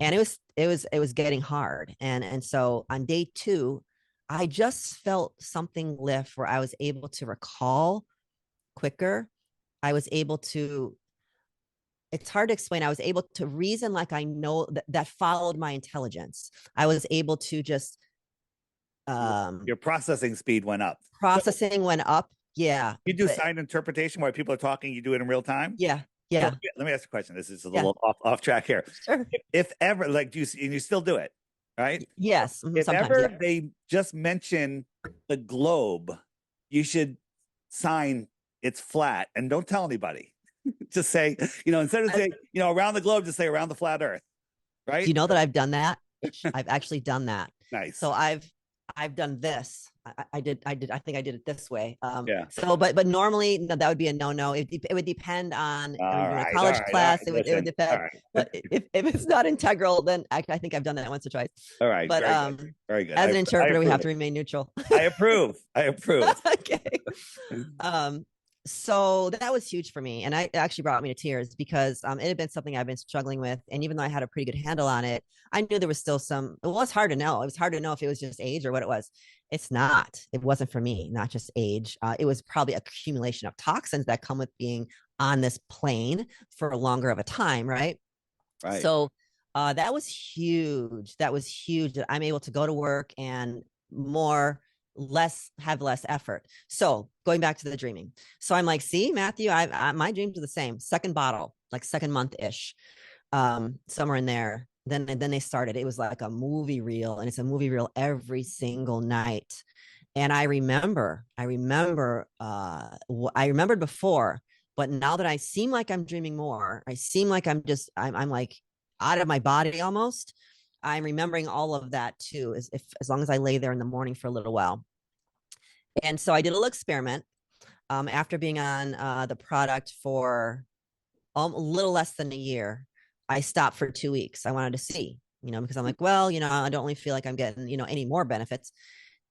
Speaker 1: And it was getting hard. And so on day two, I just felt something lift where I was able to recall quicker. I was able to, it's hard to explain. I was able to reason like I know that followed my intelligence. I was able to just
Speaker 2: Your processing speed went up.
Speaker 1: processing went up. Yeah.
Speaker 2: You do sign interpretation while people are talking, you do it in real time?
Speaker 1: Yeah. Yeah.
Speaker 2: So, let me ask a question. This is a little off track here.
Speaker 1: Sure.
Speaker 2: If ever, like, and you still do it, right?
Speaker 1: Yes.
Speaker 2: If
Speaker 1: Sometimes,
Speaker 2: ever
Speaker 1: yeah.
Speaker 2: they just mention the globe, you should sign it's flat and don't tell anybody. Just say, instead of saying, around the globe, just say around the flat earth, right?
Speaker 1: Do you know that I've done that? I've actually done that.
Speaker 2: Nice.
Speaker 1: So I've done this. I think I did it this way.
Speaker 2: Yeah.
Speaker 1: So, but normally that would be a no. It would depend on a college class. It would depend.
Speaker 2: Right.
Speaker 1: But if it's not integral, then I think I've done that once or twice.
Speaker 2: All right.
Speaker 1: But
Speaker 2: very good.
Speaker 1: As an interpreter, we have to remain neutral.
Speaker 2: I approve.
Speaker 1: Okay. So that was huge for me, and it actually brought me to tears because it had been something I've been struggling with, and even though I had a pretty good handle on it, I knew there was still some. Well, it's hard to know. It was hard to know if it was just age or what it was. It's not. It wasn't for me. Not just age. It was probably accumulation of toxins that come with being on this plane for longer of a time, right?
Speaker 2: Right.
Speaker 1: So that was huge. That was huge. That I'm able to go to work and have less effort. So going back to the dreaming. So I'm like, see, Matthew, my dreams are the same. Second bottle, like second month ish, somewhere in there. Then they started. It was like a movie reel, and it's a movie reel every single night. And I remembered before, but now that I seem like I'm dreaming more, I seem like I'm like out of my body almost. I'm remembering all of that too, as long as I lay there in the morning for a little while. And so I did a little experiment after being on the product for a little less than a year. I stopped for 2 weeks. I wanted to see, because I'm like, well, I don't really feel like I'm getting, any more benefits.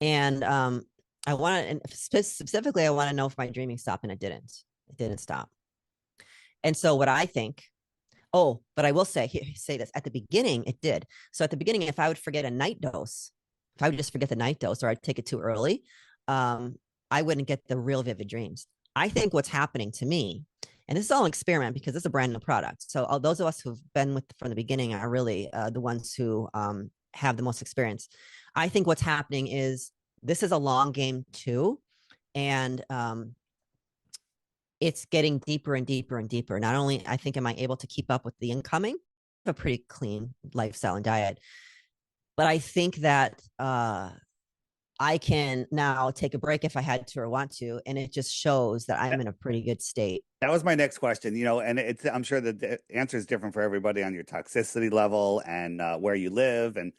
Speaker 1: And and specifically, I want to know if my dreaming stopped, and it didn't stop. And so what I think, but I will say this, at the beginning, it did. So at the beginning, if I would forget a night dose, if I would just forget the night dose, or I'd take it too early, I wouldn't get the real vivid dreams. I think what's happening to me, and this is all an experiment because it's a brand new product. So all those of us who've been from the beginning are really the ones who have the most experience. I think what's happening is this is a long game too. And it's getting deeper and deeper and deeper. Not only I think am I able to keep up with the incoming, I have a pretty clean lifestyle and diet, but I think that I can now take a break if I had to or want to, and it just shows that I'm in a pretty good state.
Speaker 2: That was my next question, and I'm sure that the answer is different for everybody on your toxicity level and where you live. And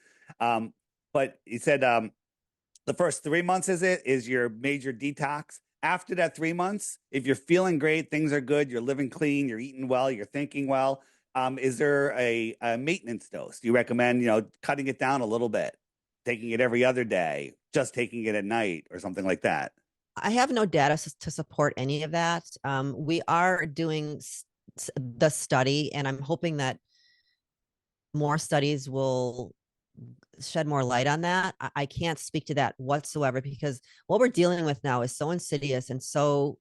Speaker 2: but you said the first 3 months is your major detox. After that 3 months, if you're feeling great, things are good, you're living clean, you're eating well, you're thinking well, is there a maintenance dose? Do you recommend, cutting it down a little bit, taking it every other day, just taking it at night or something like that?
Speaker 1: I have no data to support any of that. We are doing the study, and I'm hoping that more studies will shed more light on that. I can't speak to that whatsoever because what we're dealing with now is so insidious and so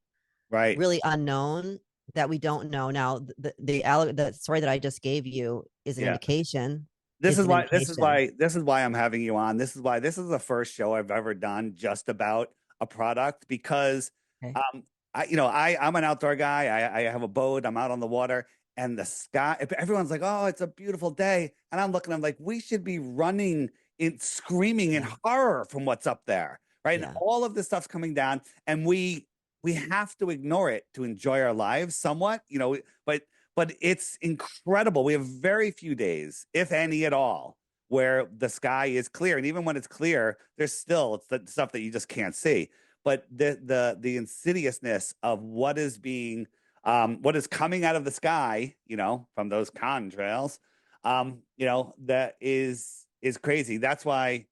Speaker 1: really unknown that we don't know. Now, the story that I just gave you is an indication.
Speaker 2: This is why I'm having you on. This is the first show I've ever done just about a product because I'm an outdoor guy. I have a boat. I'm out on the water. And the sky, everyone's like, oh, it's a beautiful day. And I'm like, we should be running screaming in horror from what's up there, right? Yeah. And all of this stuff's coming down. And we we have to ignore it to enjoy our lives somewhat, you know, but it's incredible. We have very few days, if any at all, where the sky is clear. And even when it's clear, there's still it's the stuff that you just can't see. But the insidiousness of what is being what is coming out of the sky, you know, from those contrails, you know, that is crazy. That's why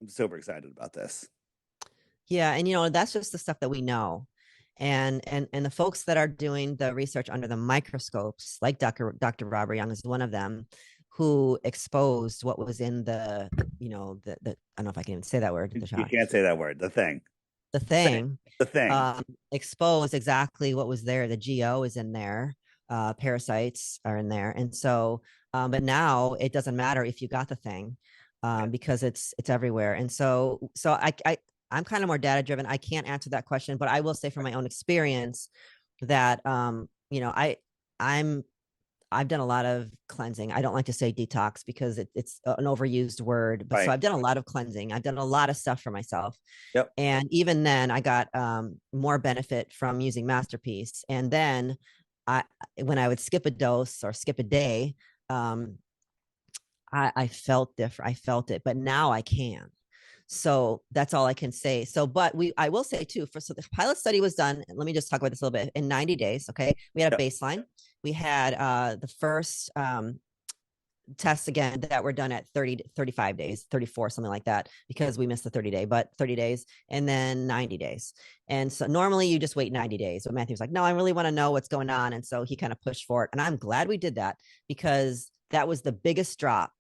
Speaker 2: I'm super excited about this.
Speaker 1: Yeah, and that's just the stuff that we know. And the folks that are doing the research under the microscopes, like Dr. Robert Young is one of them, who exposed what was in the I don't know if I can even say that word,
Speaker 2: You can't say that word,
Speaker 1: the thing,
Speaker 2: the thing.
Speaker 1: exposed exactly what was there. The GO is in there, parasites are in there, and so, but now it doesn't matter if you got the thing, because it's everywhere. And so I'm kind of more data driven. I can't answer that question, but I will say from my own experience that I'm I've done a lot of cleansing. I don't like to say detox because it's an overused word, but so I've done a lot of cleansing. I've done a lot of stuff for myself.
Speaker 2: Yep.
Speaker 1: And even then I got more benefit from using MasterPeace. And then when I would skip a dose or skip a day, I felt different. I felt it, but now I can. So that's all I can say. So, but I will say too, so the pilot study was done. Let me just talk about this a little bit in 90 days. Okay. We had a baseline. We had the first tests again that were done at 30 to 35 days, 34, something like that, because we missed the 30-day, but 30 days and then 90 days. And so normally you just wait 90 days. But Matthew was like, no, I really want to know what's going on. And so he kind of pushed for it. And I'm glad we did that, because that was the biggest drop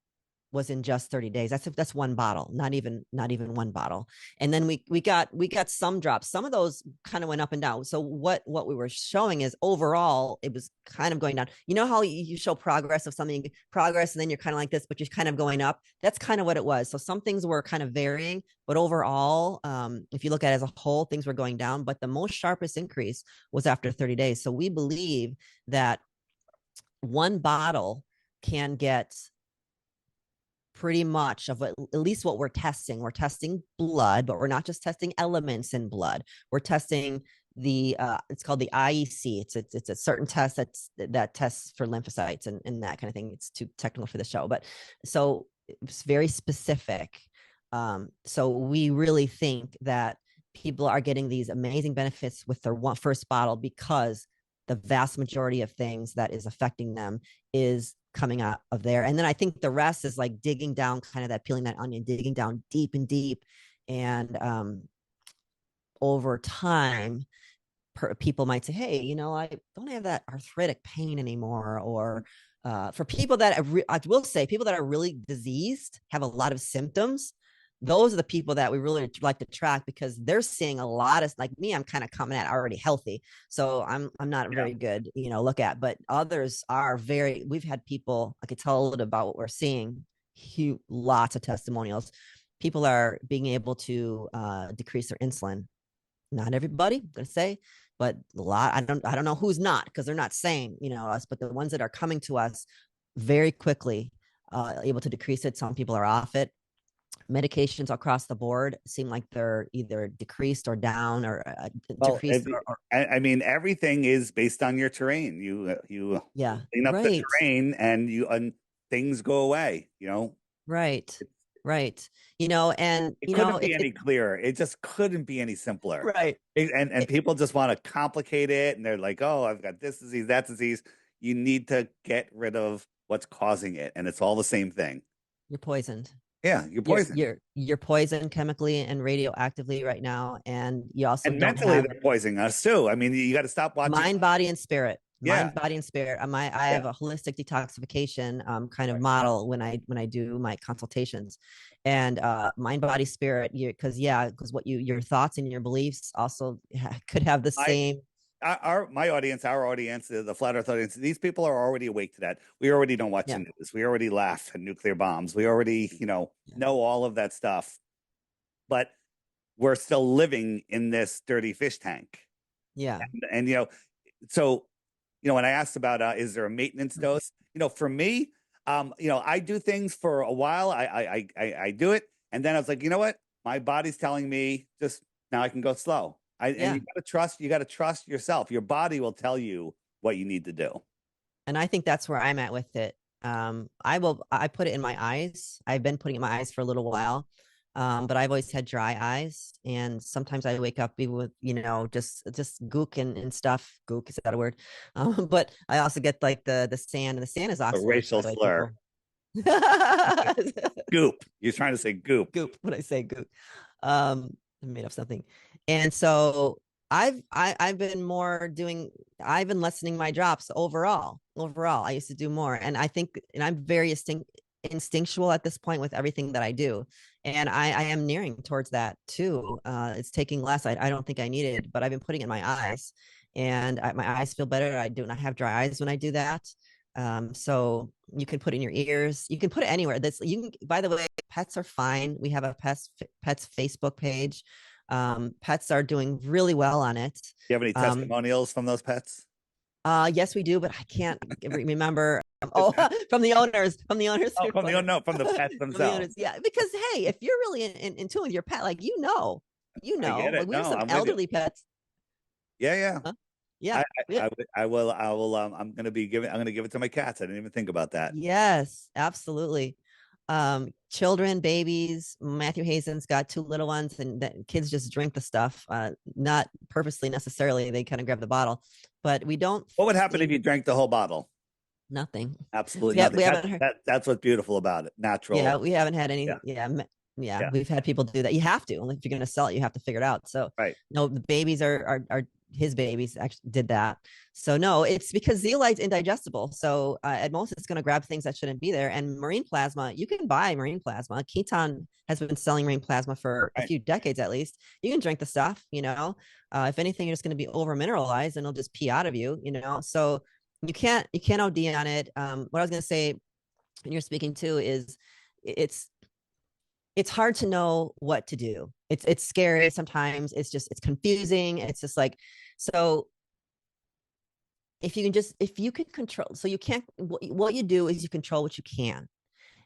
Speaker 1: was in just 30 days. That's one bottle, not even one bottle. And then we got some drops. Some of those kind of went up and down. So what we were showing is overall it was kind of going down. You know how you show progress of something, and then you're kind of like this, but you're kind of going up. That's kind of what it was. So some things were kind of varying, but overall, if you look at it as a whole, things were going down. But the most sharpest increase was after 30 days. So we believe that one bottle can get pretty much of at least what we're testing. We're testing blood, but we're not just testing elements in blood. We're testing the it's called the IEC. It's a certain test that tests for lymphocytes and that kind of thing. It's too technical for the show, but so it's very specific. So we really think that people are getting these amazing benefits with their first bottle, because the vast majority of things that is affecting them is coming out of there. And then I think the rest is like digging down, kind of that peeling that onion, digging down deep and deep. And over time, people might say, hey, I don't have that arthritic pain anymore. Or for people that I will say, people that are really diseased, have a lot of symptoms, those are the people that we really like to track, because they're seeing a lot of, like me, I'm kind of coming at already healthy. So I'm not very good, look at, but others are we've had people, I could tell about what we're seeing, lots of testimonials. People are being able to decrease their insulin. Not everybody, I'm going to say, but a lot. I don't know who's not, because they're not saying, us, but the ones that are coming to us very quickly, able to decrease it. Some people are off it. Medications across the board seem like they're either decreased or down, or decreased.
Speaker 2: I mean, everything is based on your terrain. You clean up the terrain, and things go away.
Speaker 1: Right. And
Speaker 2: it couldn't be any clearer. It just couldn't be any simpler.
Speaker 1: Right.
Speaker 2: And people just want to complicate it, and they're like, "Oh, I've got this disease, that disease." You need to get rid of what's causing it, and it's all the same thing.
Speaker 1: You're poisoned.
Speaker 2: Yeah, you're poisoned.
Speaker 1: You're poisoned chemically and radioactively right now, and you also
Speaker 2: mentally they're poisoning us too. I mean, you got to stop watching
Speaker 1: mind, body, and spirit.
Speaker 2: Yeah.
Speaker 1: Mind, body, and spirit. I have a holistic detoxification kind of model when I do my consultations, and mind, body, spirit. Because what your thoughts and your beliefs also could have the same.
Speaker 2: Our audience, the Flat Earth audience, these people are already awake to that. We already don't watch the news. We already laugh at nuclear bombs. We already, know all of that stuff. But we're still living in this dirty fish tank.
Speaker 1: Yeah.
Speaker 2: And so, when I asked about is there a maintenance dose? For me, I do things for a while. I do it, and then I was like, you know what? My body's telling me just now I can go slow. And
Speaker 1: Yeah.
Speaker 2: you got to trust yourself. Your body will tell you what you need to do.
Speaker 1: And I think that's where I'm at with it. I put it in my eyes. I've been putting it in my eyes for a little while. But I've always had dry eyes, and sometimes I wake up even with, just gook and stuff. Gook, is that a word? But I also get like the sand, and the sand is
Speaker 2: A
Speaker 1: oxidized, by
Speaker 2: racial
Speaker 1: the way,
Speaker 2: slur.
Speaker 1: people.
Speaker 2: Goop. You're trying to say goop.
Speaker 1: Goop when I say goop. I made up something. And so I've been more doing, I've been lessening my drops overall. Overall, I used to do more. And I think, and I'm very instinctual at this point with everything that I do. And I am nearing towards that too. It's taking less. I don't think I need it, but I've been putting it in my eyes, and my eyes feel better. I do not have dry eyes when I do that. So you can put it in your ears. You can put it anywhere. That's, you can, by the way, pets are fine. We have a pets Facebook page. Pets are doing really well on it.
Speaker 2: Do you have any testimonials from those pets?
Speaker 1: Yes, we do, but I can't remember. Oh, from the owners,
Speaker 2: Oh, from the no, from the pets
Speaker 1: from the
Speaker 2: themselves.
Speaker 1: owners. Yeah, because hey, if you're really in tune with your pet, like
Speaker 2: I get
Speaker 1: like
Speaker 2: it.
Speaker 1: we have
Speaker 2: No,
Speaker 1: some
Speaker 2: I'm with you.
Speaker 1: elderly pets.
Speaker 2: Yeah, yeah.
Speaker 1: Huh? Yeah, yeah.
Speaker 2: I will. I'm gonna give it to my cats. I didn't even think about that.
Speaker 1: Yes, absolutely. Children, babies. Matthew Hazen's got two little ones, and kids just drink the stuff, not purposely necessarily. They kind of grab the bottle, but we don't
Speaker 2: What would happen
Speaker 1: see
Speaker 2: if you drank the whole bottle?
Speaker 1: nothing.
Speaker 2: Absolutely
Speaker 1: Yeah,
Speaker 2: nothing.
Speaker 1: we haven't heard.
Speaker 2: That's what's beautiful about it.
Speaker 1: Yeah,
Speaker 2: Natural.
Speaker 1: we haven't had
Speaker 2: Yeah,
Speaker 1: any. Yeah, yeah,
Speaker 2: yeah.
Speaker 1: we've had people do that. You have to, if you're going to sell it, you have to figure it out. So
Speaker 2: Right.
Speaker 1: no, the babies are his babies actually did that. So no, it's because zeolite's indigestible. So at most, it's going to grab things that shouldn't be there. And marine plasma, you can buy marine plasma. Keton has been selling marine plasma for a
Speaker 2: Right.
Speaker 1: few decades at least. You can drink the stuff. If anything, you're just going to be over mineralized, and it'll just pee out of you. So you can't OD on it. What I was going to say, when you're speaking to, is it's it's hard to know what to do. It's scary sometimes. It's confusing. It's just like, so if you can control, so you can't, what you do is you control what you can,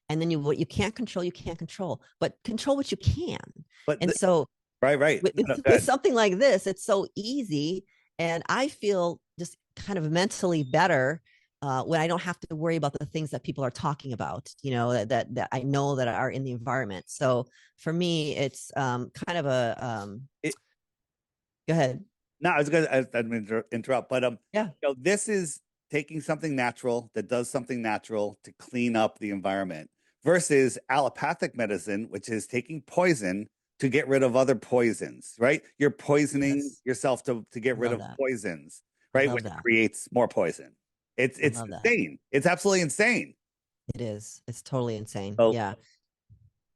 Speaker 1: and then what you can't control, you can't control, but control what you can.
Speaker 2: But
Speaker 1: And so
Speaker 2: right.
Speaker 1: with something like this, it's so easy, and I feel just kind of mentally better when I don't have to worry about the things that people are talking about, that I know that are in the environment. So for me, it's kind of go ahead.
Speaker 2: No, I was going to I didn't mean to interrupt, but
Speaker 1: Yeah.
Speaker 2: this is taking something natural that does something natural to clean up the environment versus allopathic medicine, which is taking poison to get rid of other poisons, right? You're poisoning
Speaker 1: Yes.
Speaker 2: yourself to get
Speaker 1: I
Speaker 2: rid
Speaker 1: love
Speaker 2: of
Speaker 1: that.
Speaker 2: poisons,
Speaker 1: I
Speaker 2: right?
Speaker 1: love
Speaker 2: Which
Speaker 1: that.
Speaker 2: creates more poison. It's
Speaker 1: I
Speaker 2: it's
Speaker 1: love that.
Speaker 2: insane. It's absolutely insane.
Speaker 1: It is. It's totally insane.
Speaker 2: So
Speaker 1: Yeah.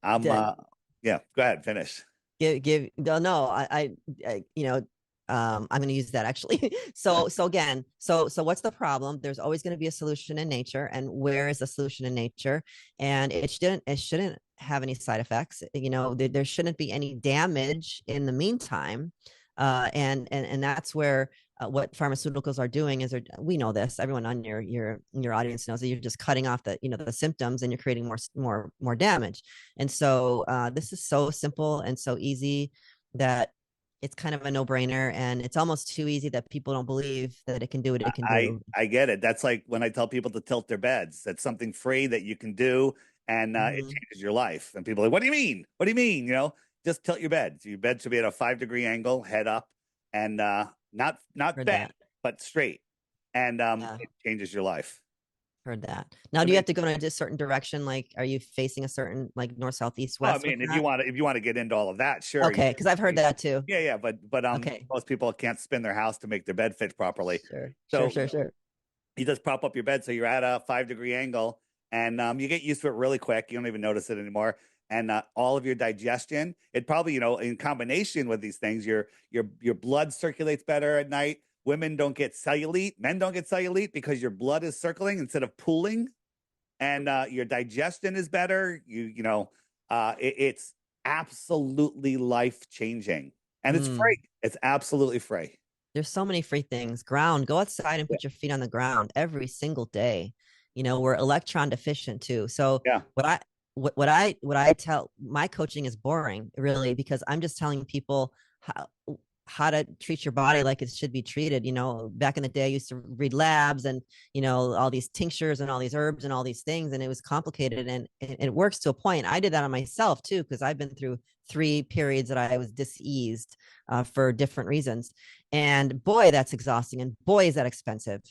Speaker 2: I'm
Speaker 1: The-
Speaker 2: yeah, go ahead, finish.
Speaker 1: give no, I'm going to use that actually. So again, so what's the problem? There's always going to be a solution in nature, and where is the solution in nature? And it shouldn't have any side effects. There shouldn't be any damage in the meantime. And that's where what pharmaceuticals are doing is, we know this. Everyone on your audience knows that you're just cutting off the symptoms, and you're creating more damage. And so this is so simple and so easy that it's kind of a no-brainer, and it's almost too easy that people don't believe that it can do what it can do.
Speaker 2: I get it. That's like when I tell people to tilt their beds. That's something free that you can do, and it changes your life. And people are like, "What do you mean? What do you mean?" Just tilt your bed. Your bed should be at a 5-degree angle, head up, and not
Speaker 1: Heard
Speaker 2: bent,
Speaker 1: that.
Speaker 2: but straight. And
Speaker 1: Yeah.
Speaker 2: it changes your life.
Speaker 1: Heard that. Now, do you have to go in a certain direction? Like, are you facing a certain, like, north, south, east,
Speaker 2: Well, I
Speaker 1: west with
Speaker 2: mean, if
Speaker 1: that?
Speaker 2: you want to get into all of that, sure.
Speaker 1: Okay, because I've heard that too.
Speaker 2: Yeah, but
Speaker 1: Okay.
Speaker 2: most people can't spin their house to make their bed fit properly.
Speaker 1: Sure.
Speaker 2: So
Speaker 1: Sure.
Speaker 2: you just prop up your bed so you're at a 5-degree angle, and you get used to it really quick. You don't even notice it anymore. And all of your digestion, it probably, in combination with these things, your blood circulates better at night. Women don't get cellulite. Men don't get cellulite because your blood is circling instead of pooling, and your digestion is better. It's absolutely life changing, and it's free. It's absolutely free.
Speaker 1: There's so many free things. Go outside and put your feet on the ground every single day. We're electron deficient too. So
Speaker 2: Yeah.
Speaker 1: what I tell, my coaching is boring, really, because I'm just telling people how to treat your body like it should be treated. Back in the day, I used to read labs and, all these tinctures and all these herbs and all these things. And it was complicated, and it works to a point. I did that on myself too, because I've been through 3 periods that I was diseased for different reasons. And boy, that's exhausting. And boy, is that expensive.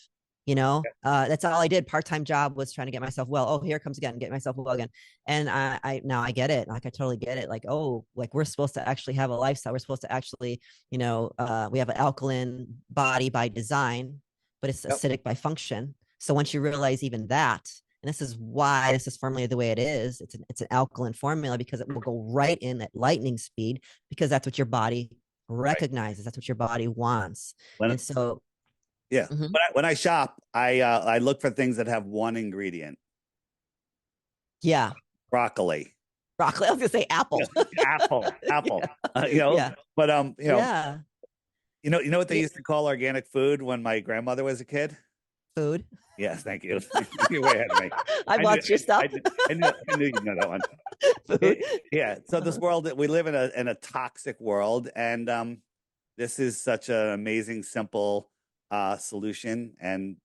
Speaker 1: That's all I did. Part-time job was trying to get myself well. Oh, here it comes again, get myself well again. And I now I get it. Like, I totally get it. Like, oh, like, we're supposed to actually have a lifestyle. We're supposed to actually, we have an alkaline body by design, but it's acidic by function. So once you realize even that, and this is why this is formulated the way it is, it's an alkaline formula, because it will go right in at lightning speed, because that's what your body recognizes. That's what your body wants. And so
Speaker 2: yeah. When I shop, I look for things that have one ingredient.
Speaker 1: Yeah.
Speaker 2: Broccoli.
Speaker 1: I was gonna say apple.
Speaker 2: Apple.
Speaker 1: Yeah.
Speaker 2: But
Speaker 1: yeah.
Speaker 2: You know what they used to call organic food when my grandmother was a kid?
Speaker 1: Food.
Speaker 2: Yes, thank you. You're way ahead of me.
Speaker 1: I bought your stuff.
Speaker 2: I knew you'd know that one. Yeah. So this world that we live in a toxic world, and this is such an amazing, simple solution, and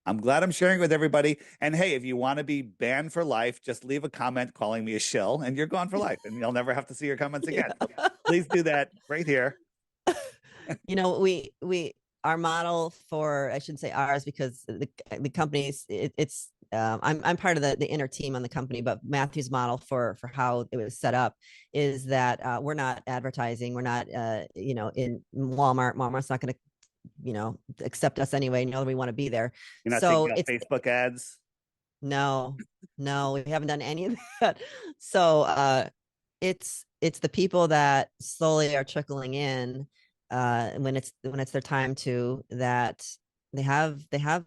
Speaker 2: I'm glad I'm sharing with everybody. And hey, if you want to be banned for life, just leave a comment calling me a shill, and you're gone for life, and you'll never have to see your comments again. Yeah. Please do that right here.
Speaker 1: We our model for, I shouldn't say ours, because the company's I'm part of the inner team on the company, but Matthew's model for how it was set up is that we're not advertising. We're not in Walmart. Walmart's not going to accept us anyway. We want to be there.
Speaker 2: You're not
Speaker 1: so
Speaker 2: it's Facebook ads.
Speaker 1: No, we haven't done any of that. So it's the people that slowly are trickling in when it's their time to, that they have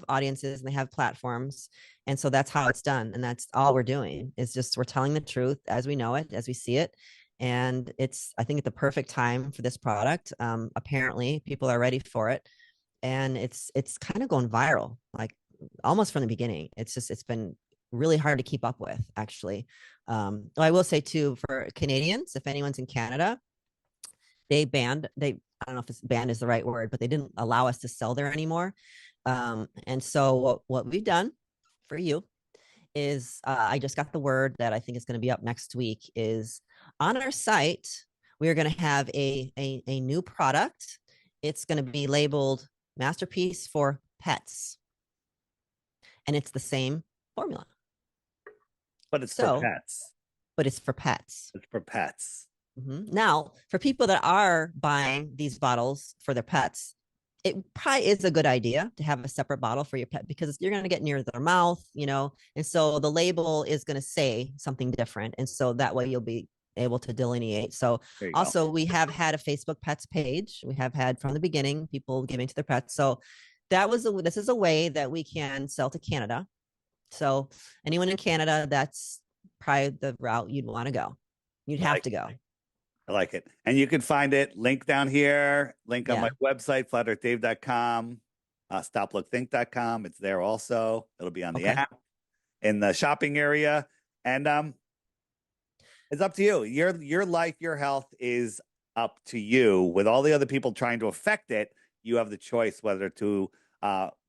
Speaker 1: audiences and they have platforms. And so that's how it's done. And that's all we're doing, is just, we're telling the truth as we know it, as we see it. And I think it's the perfect time for this product. Apparently people are ready for it, and it's kind of going viral, like almost from the beginning. It's been really hard to keep up with, actually. I will say too, for Canadians, if anyone's in Canada, I don't know if it's banned is the right word, but they didn't allow us to sell there anymore. And so what we've done for you is, I just got the word that I think is going to be up next week, is on our site, we are going to have a new product. It's going to be labeled MasterPeace for Pets. And it's the same formula.
Speaker 2: But it's for pets.
Speaker 1: But it's for pets.
Speaker 2: It's for pets.
Speaker 1: Mm-hmm. Now, for people that are buying these bottles for their pets, it probably is a good idea to have a separate bottle for your pet, because you're going to get near their mouth, and so the label is going to say something different. And so that way you'll be able to delineate. So also we have had a Facebook pets page. We have had from the beginning people giving to their pets. So this is a way that we can sell to Canada. So anyone in Canada, that's probably the route you'd want to go. You'd have to go.
Speaker 2: I like it. And you can find it, link down here, link on my website, flatearthdave.com, stoplookthink.com. It's there also. It'll be on the app, in the shopping area. And it's up to you. Your life, your health is up to you. With all the other people trying to affect it, you have the choice whether to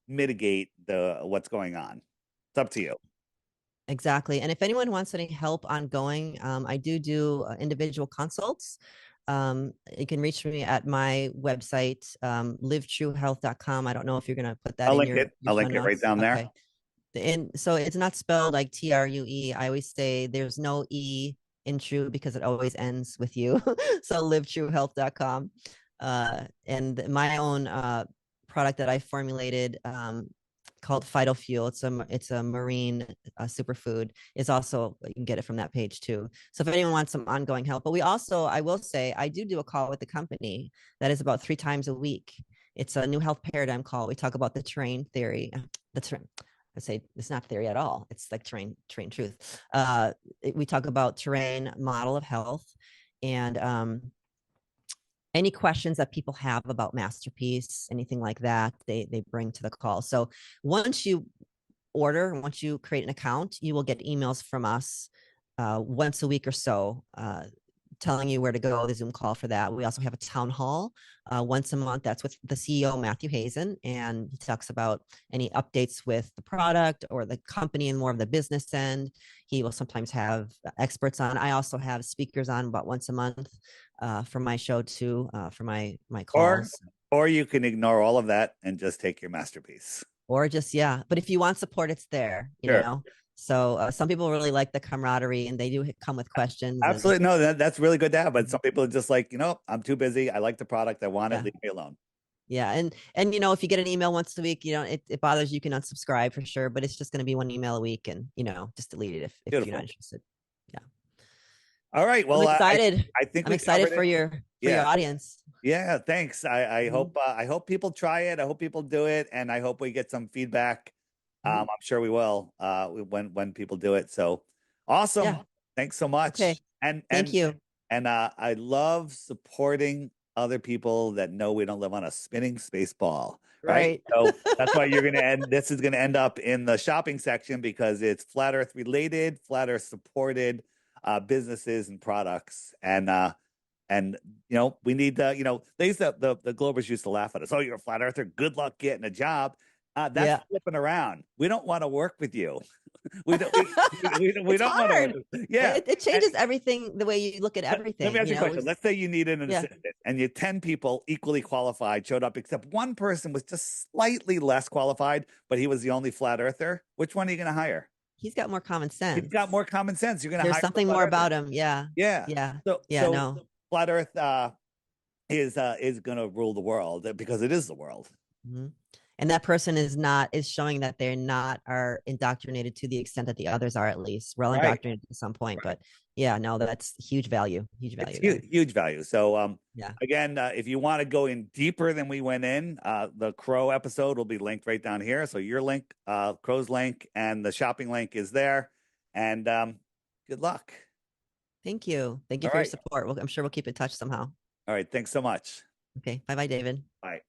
Speaker 2: mitigate what's going on. It's up to you.
Speaker 1: Exactly. And if anyone wants any help ongoing, I do individual consults. You can reach me at my website, livetruehealth.com. I don't know if you're going to put that
Speaker 2: I'll
Speaker 1: in
Speaker 2: link it. I'll link it right down there.
Speaker 1: And so it's not spelled like TRUE. I always say there's no E in true, because it always ends with you. So livetruehealth.com. And my own product that I formulated, called PhytoFuel. It's a marine superfood. Is also, you can get it from that page too. So if anyone wants some ongoing help, but I will say, I do a call with the company that is about 3 times a week. It's a new health paradigm call. We talk about the terrain theory. I say it's not theory at all. It's like terrain truth. We talk about terrain model of health, and any questions that people have about MasterPeace, anything like that, they bring to the call. So once you create an account, you will get emails from us once a week or so, telling you where to go, the Zoom call for that. We also have a town hall once a month. That's with the CEO, Matthew Hazen, and he talks about any updates with the product or the company and more of the business end. He will sometimes have experts on. I also have speakers on about once a month for my show too, for my calls.
Speaker 2: Or you can ignore all of that and just take your MasterPeace.
Speaker 1: Or just, yeah. But if you want support, it's there, you
Speaker 2: Sure.
Speaker 1: know? So some people really like the camaraderie and they do come with questions.
Speaker 2: Absolutely. No, that's really good to have. But some people are just like, I'm too busy. I like the product. I want it. Leave me alone.
Speaker 1: Yeah. And if you get an email once a week, it bothers you, can unsubscribe for sure, but it's just going to be one email a week and, just delete it if you're not interested. Yeah.
Speaker 2: All right. Well,
Speaker 1: I'm excited.
Speaker 2: I think
Speaker 1: I'm excited for your audience.
Speaker 2: Yeah. Thanks. I hope people try it. I hope people do it. And I hope we get some feedback. I'm sure we will when people do it. So awesome. Yeah. Thanks so much.
Speaker 1: Okay. Thank you.
Speaker 2: And I love supporting other people that know we don't live on a spinning space ball. Right. So that's why this is going to end up in the shopping section, because it's Flat Earth related, Flat Earth supported businesses and products. And we need the Globers used to laugh at us. Oh, you're a flat earther. Good luck getting a job. That's flipping around. We don't want to work with you. We don't want to. Yeah,
Speaker 1: it changes everything, the way you look at everything.
Speaker 2: Let me ask you a question. Let's say you needed an assistant, and you 10 people equally qualified showed up, except one person was just slightly less qualified, but he was the only flat earther. Which one are you going to hire?
Speaker 1: He's got more common sense.
Speaker 2: He's got more common sense. You're going to hire.
Speaker 1: There's something more about him. Yeah.
Speaker 2: So Flat Earth is going to rule the world, because it is the world.
Speaker 1: Mm-hmm. And that person is showing that they're not are indoctrinated to the extent that the others are. At least we're all indoctrinated at some point, but that's huge value.
Speaker 2: Huge value. So again, if you want to go in deeper than we went in, the Crow episode will be linked right down here. So your link, Crow's link, and the shopping link is there. And good luck.
Speaker 1: Thank you for your support. I'm sure we'll keep in touch somehow.
Speaker 2: All right. Thanks so much.
Speaker 1: Okay. Bye-bye, David.
Speaker 2: Bye.